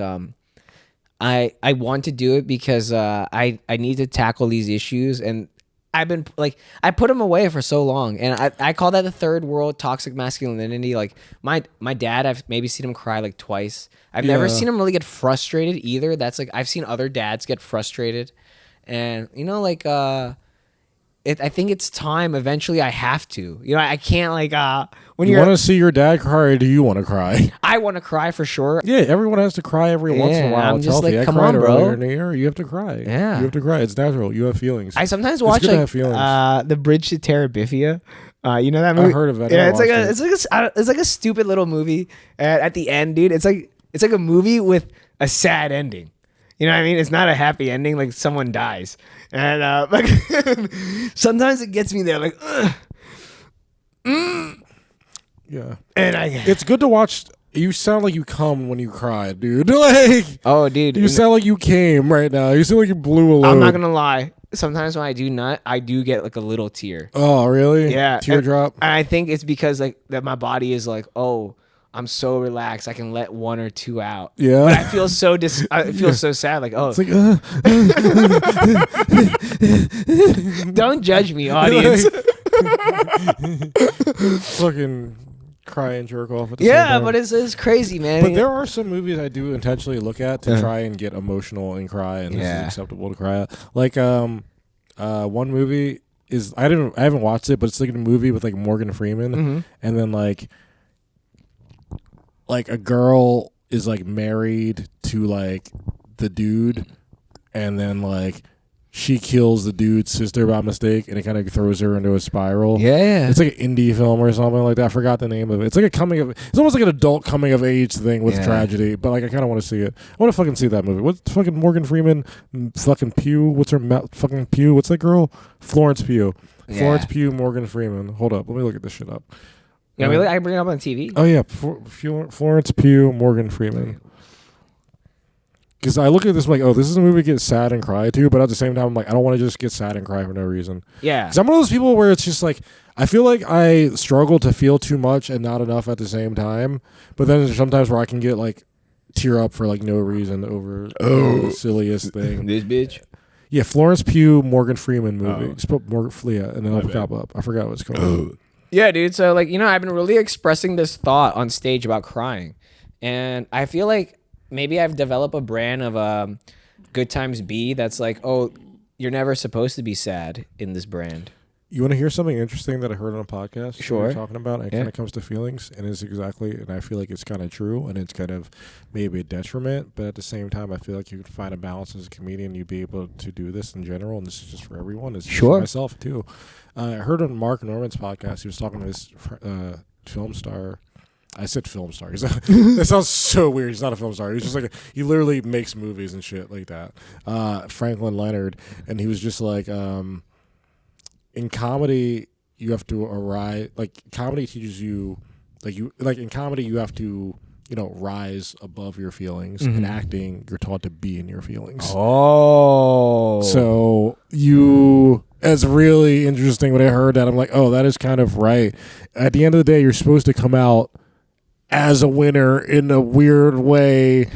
I want to do it because I need to tackle these issues, and I've been like I put them away for so long, and I call that the third world toxic masculinity. Like my dad, I've maybe seen him cry like twice. I've never seen him really get frustrated either. That's like I've seen other dads get frustrated, and I think it's time. Eventually, I have to. I can't like when you want to see your dad cry, or do you want to cry? I want to cry for sure. Yeah, everyone has to cry every once in a while. I'm just healthy. like, come on, bro. In the year. You have to cry. Yeah, you have to cry. It's natural. You have feelings. I sometimes watch like the Bridge to Terabithia. You know that movie? I've heard of it. Yeah, it's like a stupid little movie. At the end, dude, it's like a movie with a sad ending. You know what I mean? It's not a happy ending. Like someone dies, and like sometimes it gets me there. Like, yeah. And it's good to watch. You sound like you come when you cry, dude. Like, oh, dude, you sound like you came right now. You sound like you blew a load. I'm not gonna lie. Sometimes when I do nut, I do get like a little tear. Oh, really? Yeah, teardrop. And I think it's because like that my body is like, oh, I'm so relaxed. I can let one or two out. Yeah. But I feel so I feel so sad. Like, oh. It's like, don't judge me, audience. Fucking cry and jerk off at the same time. But it's crazy, man. But there are some movies I do intentionally look at to try and get emotional and cry, and this is acceptable to cry at. Like one movie is I haven't watched it, but it's like a movie with like Morgan Freeman, and then like a girl is like married to like the dude, and then like she kills the dude's sister by mistake, and it kind of throws her into a spiral. Yeah. It's like an indie film or something like that. I forgot the name of it. It's like it's almost like an adult coming of age thing with tragedy, but like I kind of want to see it. I want to fucking see that movie. What's fucking Morgan Freeman, fucking Pugh? What's her fucking Pugh? What's that girl? Florence Pugh. Yeah. Florence Pugh, Morgan Freeman. Hold up. Let me look at this shit up. Yeah, I bring it up on TV. Oh yeah, Florence Pugh, Morgan Freeman. Because I look at this like, oh, this is a movie to get sad and cry to, but at the same time, I'm like, I don't want to just get sad and cry for no reason. Yeah. Because I'm one of those people where it's just like, I feel like I struggle to feel too much and not enough at the same time. But then there's sometimes where I can get like tear up for like no reason over the silliest thing. This bitch? Yeah, Florence Pugh, Morgan Freeman movie. And then I'll pop up. I forgot what it's called. Yeah, dude. So like, I've been really expressing this thought on stage about crying. And I feel like maybe I've developed a brand of Good Times B that's like, oh, you're never supposed to be sad in this brand. You want to hear something interesting that I heard on a podcast? Sure. You're talking about, and it kind of comes to feelings, and I feel like it's kind of true, and it's kind of maybe a detriment, but at the same time, I feel like you can find a balance as a comedian. You'd be able to do this in general, and this is just for everyone. It's just for myself too. I heard on Mark Norman's podcast, he was talking to this film star. I said film star. That sounds so weird. He's not a film star. He's just like he literally makes movies and shit like that. Franklin Leonard, and he was just like, in comedy, you have to arise. Like comedy teaches you, in comedy you have to, rise above your feelings. In acting, you're taught to be in your feelings. Oh, so it's really interesting when I heard that. I'm like, oh, that is kind of right. At the end of the day, you're supposed to come out as a winner in a weird way,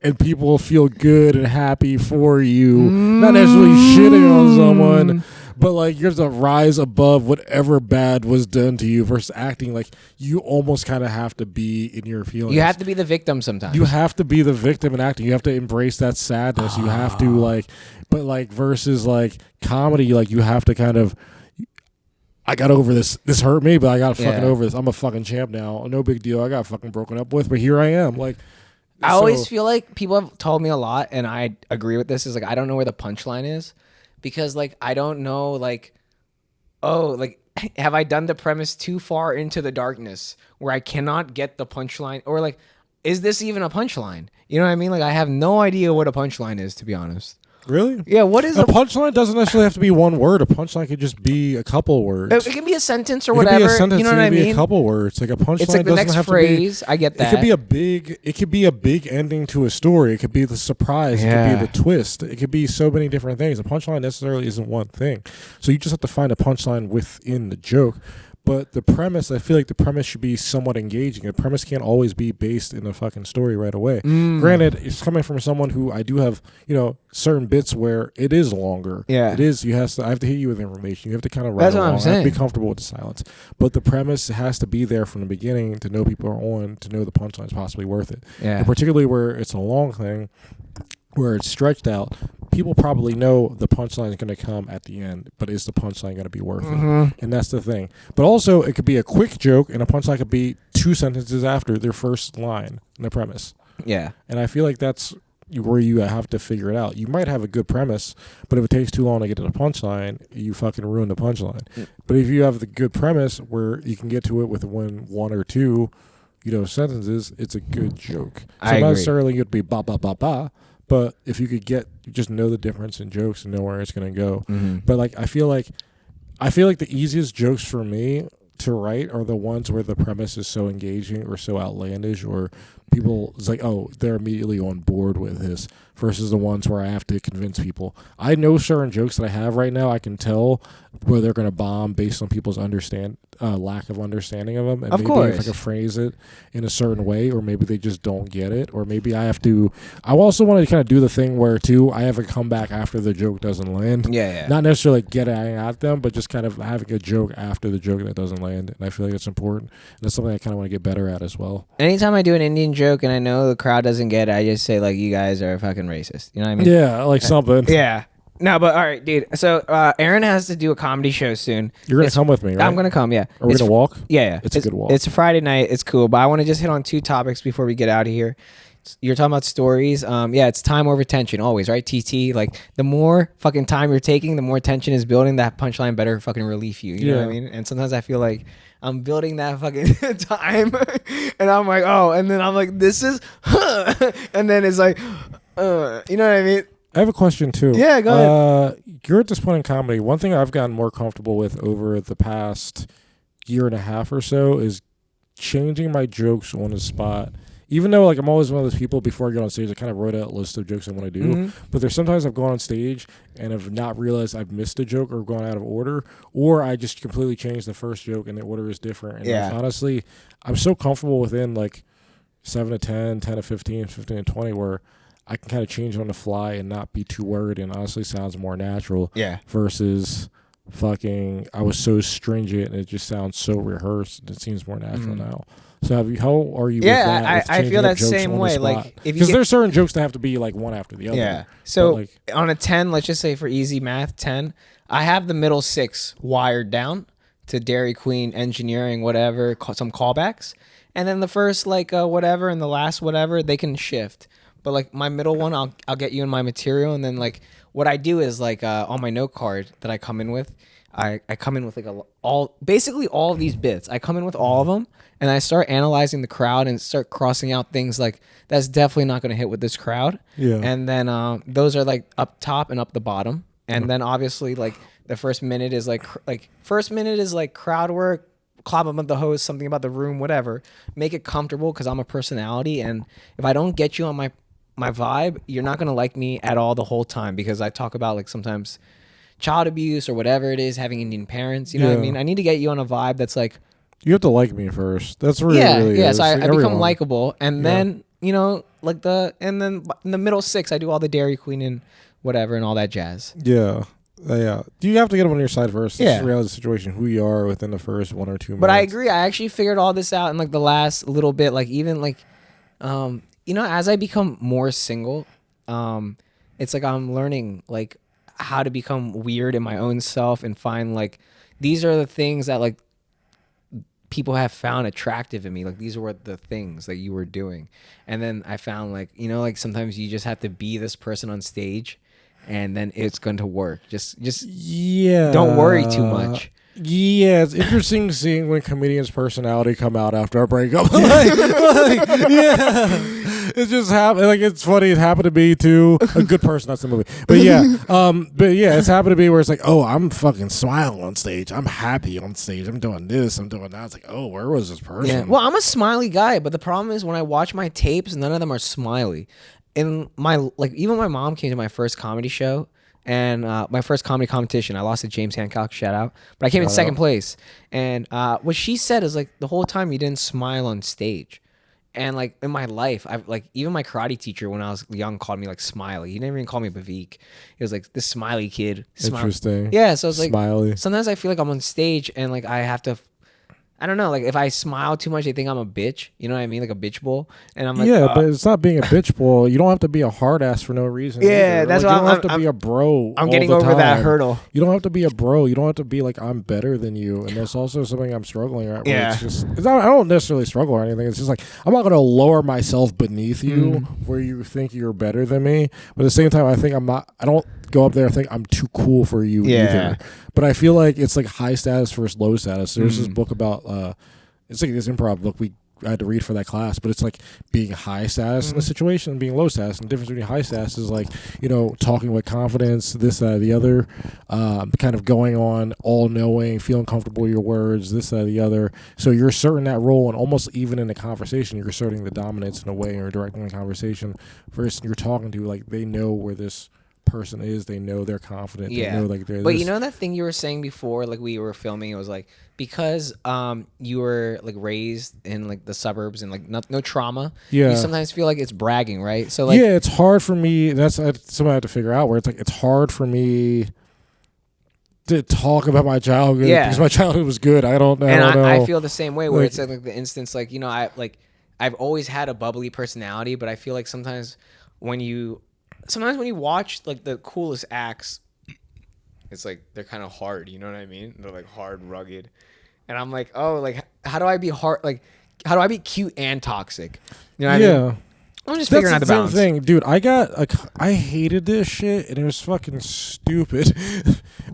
and people feel good and happy for you. Not necessarily shitting on someone, but like you have to rise above whatever bad was done to you versus acting like you almost kind of have to be in your feelings. You have to be the victim sometimes. You have to be the victim in acting. You have to embrace that sadness. You have to versus like comedy, like you have to kind of, I got over this. This hurt me, but I got fucking over this. I'm a fucking champ now. No big deal. I got fucking broken up with, but here I am. Like, I always feel like people have told me a lot, and I agree with this. Is like I don't know where the punchline is, because like I don't know like, oh, like have I done the premise too far into the darkness where I cannot get the punchline, or like is this even a punchline? You know what I mean? Like I have no idea what a punchline is, to be honest. Really? Yeah, what is a punchline? Doesn't necessarily have to be one word. A punchline could just be a couple words. It can be a sentence or whatever. It could be a sentence, you know what I mean? It could be a couple words. Like a punchline. It's like the next phrase. I get that. It could be a big ending to a story. It could be the surprise. Yeah. It could be the twist. It could be so many different things. A punchline necessarily isn't one thing. So you just have to find a punchline within the joke. But the premise, I feel like the premise should be somewhat engaging. The premise can't always be based in a fucking story right away. Granted, it's coming from someone who I do have, certain bits where it is longer. Yeah. It is. I have to hit you with information. You have to kind of ride That's along. what I'm saying. I have to be comfortable with the silence. But the premise has to be there from the beginning to know people are on, to know the punchline is possibly worth it. Yeah. And particularly where it's a long thing, where it's stretched out, people probably know the punchline is going to come at the end, but is the punchline going to be worth it? And that's the thing. But also, it could be a quick joke, and a punchline could be 2 sentences after their first line in the premise. Yeah. And I feel like that's where you have to figure it out. You might have a good premise, but if it takes too long to get to the punchline, you fucking ruin the punchline. But if you have the good premise where you can get to it with one or two, sentences, it's a good joke. So not necessarily you'd be ba ba ba ba. But if you could just know the difference in jokes and know where it's going to go. But like, I feel like the easiest jokes for me to write are the ones where the premise is so engaging or so outlandish, or people, it's like, oh, they're immediately on board with this, versus the ones where I have to convince people. I know certain jokes that I have right now, I can tell where they're going to bomb based on people's lack of understanding of them. And maybe if I can phrase it in a certain way, or maybe they just don't get it, or maybe I also want to kind of do the thing where, too, I have a comeback after the joke doesn't land. Yeah. Not necessarily getting at them, but just kind of having a joke after the joke that doesn't land. And I feel like it's important. And that's something I kind of want to get better at as well. Anytime I do an Indian joke and I know the crowd doesn't get it, I just say, like, you guys are fucking racist. You know what I mean? Yeah, like something. Yeah. No, but all right, dude. So Aaron has to do a comedy show soon. You're going to come with me, right? I'm going to come, yeah. Are we going to walk? Yeah. It's a good walk. It's a Friday night. It's cool. But I want to just hit on 2 topics before we get out of here. you're talking about stories. Yeah, it's time over tension always, right? TT, like the more fucking time you're taking, the more tension is building. That punchline better fucking relief you. You know what I mean? And sometimes I feel like I'm building that fucking time, and I'm like, oh, and then I'm like, this is, and then it's like, you know what I mean? I have a question too. Yeah, go ahead. You're at this point in comedy. One thing I've gotten more comfortable with over the past year and a half or so is changing my jokes on the spot. Even though like I'm always one of those people before I get on stage, I kind of wrote out a list of jokes I want to do. Mm-hmm. But there's sometimes I've gone on stage and have not realized I've missed a joke or gone out of order, or I just completely changed the first joke and the order is different. And like, honestly, I'm so comfortable within like 7 to 10, 10 to 15, 15 to 20 where I can kind of change on the fly and not be too worried, and honestly sounds more natural. Yeah. Versus fucking I was so stringent and it just sounds so rehearsed. It seems more natural now. So how are you? Yeah, with that, I feel that same way. Like because there's certain jokes that have to be like one after the other. Yeah. So like, on a 10, let's just say for easy math, 10, I have the middle 6 wired down to Dairy Queen, engineering, whatever, some callbacks, and then the first like whatever and the last whatever they can shift. But like my middle one, I'll get you in my material, and then like what I do is like on my note card that I come in with. I come in with like basically all of these bits. I come in with all of them, and I start analyzing the crowd and start crossing out things like that's definitely not going to hit with this crowd. Yeah. And then those are like up top and up the bottom, and then obviously like the first minute is like crowd work, clap about the host, something about the room, whatever. Make it comfortable because I'm a personality, and if I don't get you on my vibe, you're not going to like me at all the whole time because I talk about like sometimes child abuse or whatever it is, having Indian parents, you know what I mean? I need to get you on a vibe that's like, you have to like me first. That's really really is. So I become likable, and then you know like and then in the middle 6 I do all the Dairy Queen and whatever and all that jazz. Yeah. Do you have to get them on your side first? Just realize the situation, who you are within the first 1 or 2 minutes. But I agree. I actually figured all this out in like the last little bit. Like even like, you know, as I become more single, it's like I'm learning like how to become weird in my own self and find like these are the things that like people have found attractive in me. Like these are what the things that you were doing. And then I found like, you know, like sometimes you just have to be this person on stage and then it's going to work. Just don't worry too much. Yeah, it's interesting seeing when comedians' personality come out after a breakup. It just happened. Like it's funny. It happened to me too. A Good Person. That's the movie. But it's happened to me where it's like, oh, I'm fucking smiling on stage. I'm happy on stage. I'm doing this. I'm doing that. It's like, oh, where was this person? Yeah. Well, I'm a smiley guy, but the problem is when I watch my tapes, none of them are smiley. In my like, even my mom came to my first comedy show. And my first comedy competition, I lost to James Hancock, shout out. But I came in second place. And what she said is like the whole time you didn't smile on stage. And like in my life, I've like even my karate teacher when I was young called me like Smiley. He never even called me Bhavik. He was like this smiley kid. Interesting. Yeah, so it's like Smiley. Sometimes I feel like I'm on stage and like I have to. I don't know, like if I smile too much, they think I'm a bitch. You know what I mean? Like a bitch bull. And I'm like, but it's not being a bitch bull. You don't have to be a hard ass for no reason. Yeah, that's like, why you don't have to be a bro. I'm getting over that hurdle. You don't have to be a bro. You don't have to be like I'm better than you. And that's also something I'm struggling at. Yeah. I don't necessarily struggle or anything. It's just like I'm not gonna lower myself beneath you where you think you're better than me. But at the same time, I think I don't go up there and think I'm too cool for you either. But I feel like it's like high status versus low status. There's this book about it's like this improv book I had to read for that class, but it's like being high status in a situation and being low status. And the difference between high status is like, you know, talking with confidence, this, that, the other, kind of going on, all knowing, feeling comfortable with your words, this, that, the other. So you're asserting that role, and almost even in the conversation, you're asserting the dominance in a way, or directing the conversation. Versus you're talking to, like, they know where this person is, they know they're confident, they know like they're but you know that thing you were saying before, like we were filming, it was like because you were like raised in like the suburbs and like no trauma, you sometimes feel like it's bragging, right? So like it's hard for me, that's something I have to figure out, where it's like it's hard for me to talk about my childhood because my childhood was good. I don't know. And I feel the same way where it's like the instance, like, you know, I've always had a bubbly personality, but I feel like sometimes when you watch like the coolest acts, it's like they're kind of hard, you know what I mean? They're like hard, rugged, and I'm like, oh, like how do I be hard? Like how do I be cute and toxic? You know what I mean? I'm just figuring out the balance. Thing, dude. I hated this shit, and it was fucking stupid.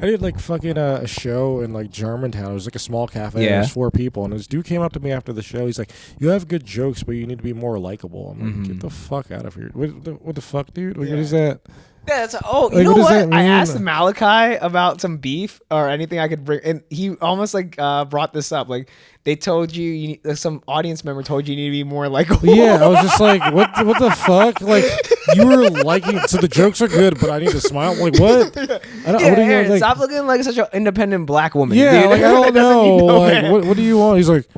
I did like fucking a show in like Germantown. It was like a small cafe. Yeah. There was 4 people, and this dude came up to me after the show. He's like, "You have good jokes, but you need to be more likable." I'm like, "Get the fuck out of here! What the fuck, dude? Like, what is that?" Yeah, you know what? I asked Malachi about some beef or anything I could bring, and he almost like brought this up. Like they told you, some audience member told you need to be more likable. Yeah, I was just like, what the fuck? Like you were liking, so the jokes are good, but I need to smile. Like what? Aaron, stop looking like such an independent black woman. Yeah, dude. like I don't know. Like what do you want? He's like,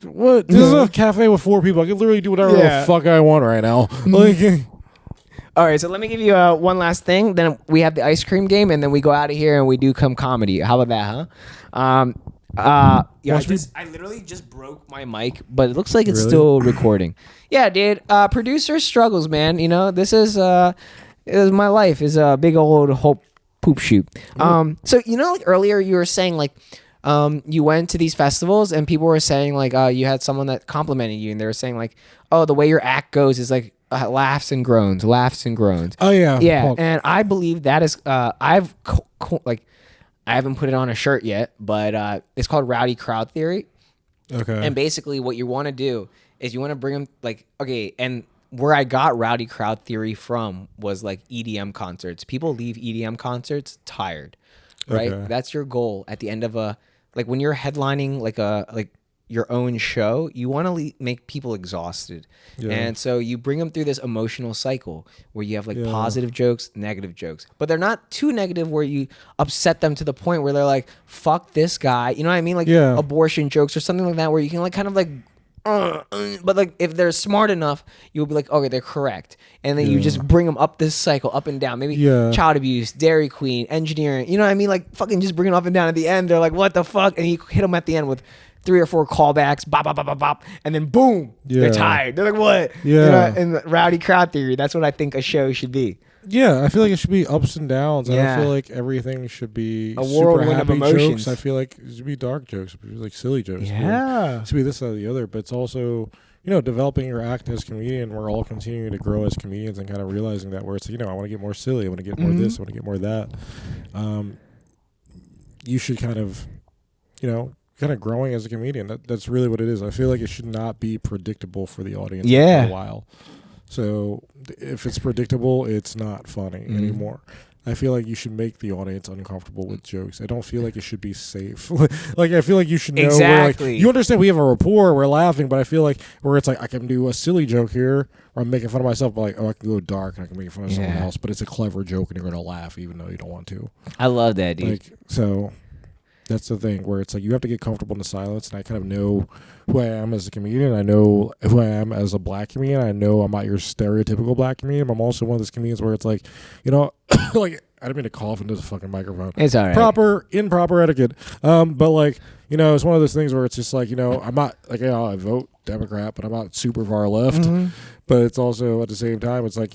what? This is a cafe with 4 people. I can literally do whatever the fuck I want right now. Like. All right, so let me give you one last thing. Then we have the ice cream game, and then we go out of here and we do comedy. How about that, huh? I literally just broke my mic, but it looks like it's still recording. Yeah, dude. Producer struggles, man. You know, this is my life is a big old whole poop shoot. So like earlier you were saying like. You went to these festivals and people were saying like you had someone that complimented you and they were saying like, oh, the way your act goes is like laughs and groans. Oh yeah, yeah. And I believe that is I haven't put it on a shirt yet, but it's called rowdy crowd theory. Okay. And basically what you want to do is you want to bring them like, okay, and where I got rowdy crowd theory from was like EDM concerts. People leave EDM concerts tired, right? Okay. That's your goal at the end of like when you're headlining like your own show, you want to make people exhausted. Yeah. And so you bring them through this emotional cycle where you have like positive jokes, negative jokes, but they're not too negative where you upset them to the point where they're like, fuck this guy. You know what I mean? Like abortion jokes or something like that where you can like kind of like, but like if they're smart enough, you'll be like, okay, they're correct, and then you just bring them up this cycle, up and down. Maybe child abuse, Dairy Queen, engineering. You know what I mean? Like fucking just bring them up and down. At the end, they're like, what the fuck? And you hit them at the end with 3 or 4 callbacks, bop, bop, bop, bop, bop, and then boom, they're tired. They're like, what? Yeah. In the rowdy crowd theory, that's what I think a show should be. Yeah, I feel like it should be ups and downs. I don't feel like everything should be a super happy jokes. I feel like it should be dark jokes, like silly jokes. Yeah. It should be this or the other, but it's also, developing your act as a comedian. We're all continuing to grow as comedians and kind of realizing that where it's, I want to get more silly. I want to get more this. I want to get more that. You should kind of growing as a comedian. That's really what it is. I feel like it should not be predictable for the audience for a while. So if it's predictable, it's not funny anymore. I feel like you should make the audience uncomfortable with jokes. I don't feel like it should be safe. Like I feel like you should know where, like, you understand we have a rapport, we're laughing, but I feel like where it's like I can do a silly joke here or I'm making fun of myself, but like, oh, I can go dark and I can make fun of someone else, but it's a clever joke and you're gonna laugh even though you don't want to. I love that, dude. Like so that's the thing where it's like you have to get comfortable in the silence, and I kind of know who I am as a comedian. I know who I am as a black comedian. I know I'm not your stereotypical black comedian. I'm also one of those comedians where it's like, like I didn't mean to cough into the fucking microphone. It's all right. Improper etiquette. But like, it's one of those things where it's just like, I'm not like, I vote Democrat, but I'm not super far left. Mm-hmm. But it's also at the same time, it's like,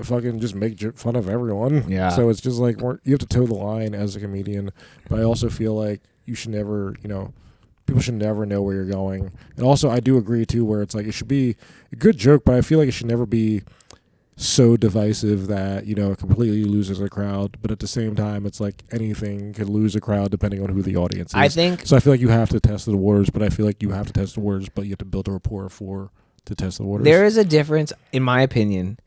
fucking just make fun of everyone. Yeah. So it's just like you have to toe the line as a comedian. But I also feel like you should never, people should never know where you're going. And also, I do agree too, where it's like it should be a good joke, but I feel like it should never be so divisive that it completely loses a crowd. But at the same time, it's like anything can lose a crowd depending on who the audience is. I think so. I feel like you have to test the waters, but I feel like you have to test the waters, but you have to build a rapport to test the waters. There is a difference, in my opinion,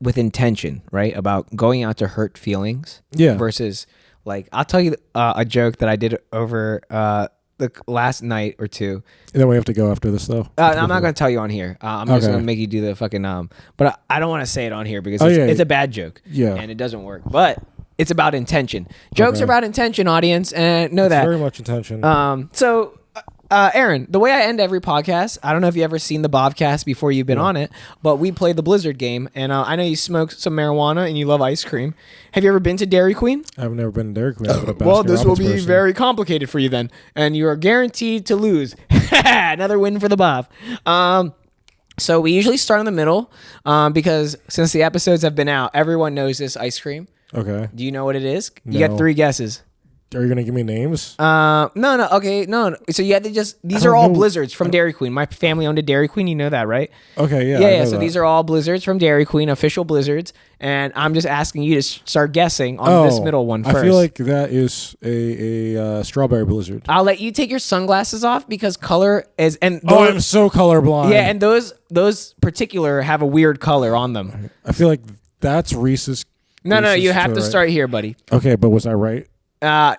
with intention, right? About going out to hurt feelings, versus like I'll tell you a joke that I did over the last night or two. And then we have to go after this though. I'm not going to tell you on here. I'm just going to make you do the fucking but I don't want to say it on here because it's a bad joke. Yeah. And it doesn't work. But it's about intention. Jokes are about intention, audience, and know that. Very much intention. So Aaron, the way I end every podcast, I don't know if you ever seen the Bhav Cast before you've been on it, but we played the Blizzard game, and I know you smoke some marijuana and you love ice cream. Have you ever been to Dairy Queen? I've never been to Dairy Queen. Well, this will be very complicated for you then, and you are guaranteed to lose. Another win for the Bhav. So we usually start in the middle because since the episodes have been out, everyone knows this ice cream. Okay. Do you know what it is? No. You got 3 guesses. Are you gonna give me names? No. Okay, no. So you had to just. These are all blizzards from Dairy Queen. My family owned a Dairy Queen. You know that, right? Okay, yeah. Yeah. So these are all blizzards from Dairy Queen, official blizzards, and I'm just asking you to start guessing on this middle one first. I feel like that is a strawberry blizzard. I'll let you take your sunglasses off because color is and. I'm so colorblind. Yeah, and those particular have a weird color on them. I feel like that's Reese's. No. You have to start here, buddy. Okay, but was I right? I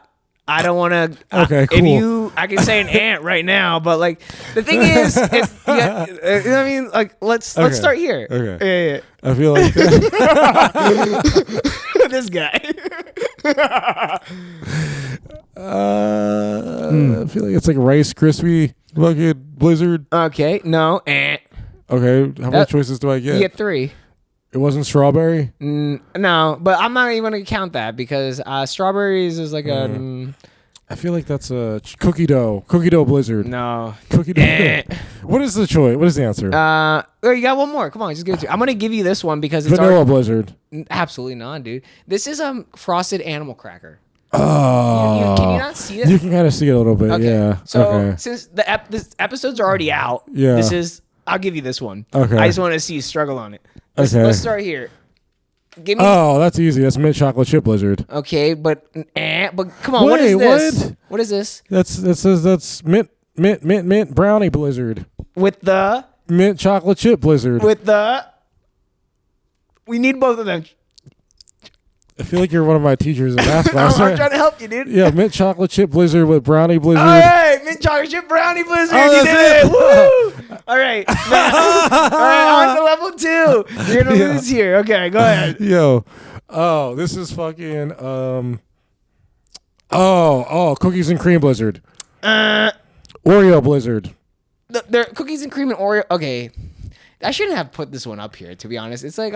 don't want to. Okay, cool. I can say an ant right now, but like the thing is, it's, you know what I mean? Like let's start here. Okay. Yeah. I feel like this guy. I feel like it's like Rice Krispie fucking blizzard. Okay, no, ant. Okay, how many choices do I get? You get 3. It wasn't strawberry? No, but I'm not even going to count that because strawberries is like a... I feel like that's a cookie dough blizzard. No. Cookie dough. What is the choice? What is the answer? You got one more. Come on, just give it to me. I'm going to give you this one because it's... Vanilla blizzard. Absolutely not, dude. This is a frosted animal cracker. Oh. Can you not see it? You can kind of see it a little bit, okay. Yeah. So since this episode's already out, I'll give you this one. Okay. I just want to see you struggle on it. Let's start here. Give me. Oh, that's easy. That's mint chocolate chip blizzard. Okay, but come on. What is this? What is this? That's mint brownie blizzard. With the mint chocolate chip blizzard. We need both of them. I feel like you're one of my teachers in math class. I'm trying to help you, dude. Yeah, mint chocolate chip blizzard with brownie blizzard. All right, mint chocolate chip brownie blizzard. Oh, you did it. Woo! All right. All right, on to level 2. You're going to lose here. Okay, go ahead. Yo. Oh, this is fucking, cookies and cream blizzard. Oreo blizzard. They're cookies and cream and Oreo. Okay. I shouldn't have put this one up here, to be honest. It's like,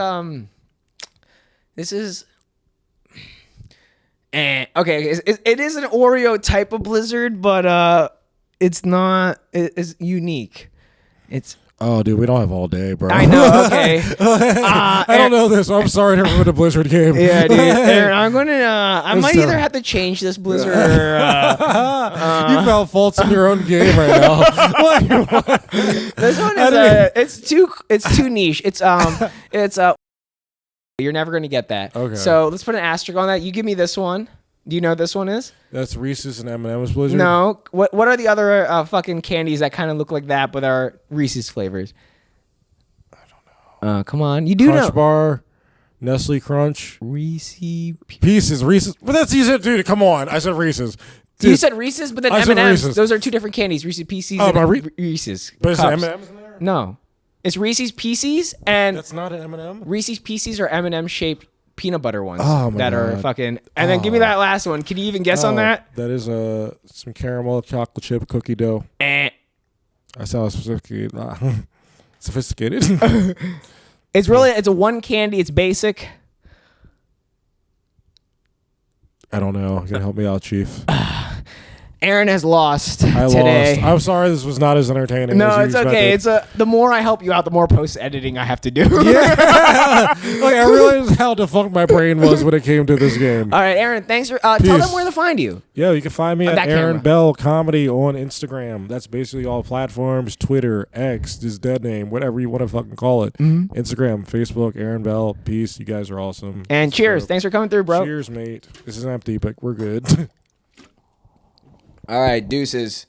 this is... okay, it is an Oreo type of blizzard, but it's not. It's unique. It's. Oh, dude, we don't have all day, bro. I know. Okay. I don't know this. I'm sorry to ruin the blizzard game. Yeah, dude. Aaron, I'm gonna. I might either have to change this blizzard or. You found faults in your own game right now. This one is it's too niche. It's You're never going to get that. Okay. So let's put an asterisk on that. You give me this one. Do you know what this one is? That's Reese's and M&M's blizzard? No. What are the other fucking candies that kind of look like that but are Reese's flavors? I don't know. Come on. You do Crunch know. Bar, Nestle Crunch. Reese's Pieces. Reese's. But that's easy. Dude, come on. I said Reese's. Dude, you said Reese's, but then M&M's. Those are 2 different candies. Reese's Pieces and Reese's. But is Cups. M&M's in there? No. It's Reese's Pieces and... That's not an M&M? Reese's Pieces are M&M shaped peanut butter ones that are fucking... And then give me that last one. Can you even guess on that? That is some caramel chocolate chip cookie dough. I sound sophisticated. It's a one candy. It's basic. I don't know. You gotta help me out, Chief. Aaron has lost today. Lost. I'm sorry this was not as entertaining No, as you it's okay. expected. The more I help you out, the more post-editing I have to do. Yeah. Like, I realized how defunct my brain was when it came to this game. All right, Aaron, thanks for... tell them where to find you. Yeah, you can find me at Aaron Bell Comedy on Instagram. That's basically all platforms. Twitter, X, his dead name, whatever you want to fucking call it. Mm-hmm. Instagram, Facebook, Aaron Bell. Peace. You guys are awesome. And cheers. Thanks for coming through, bro. Cheers, mate. This is empty, but we're good. All right, deuces.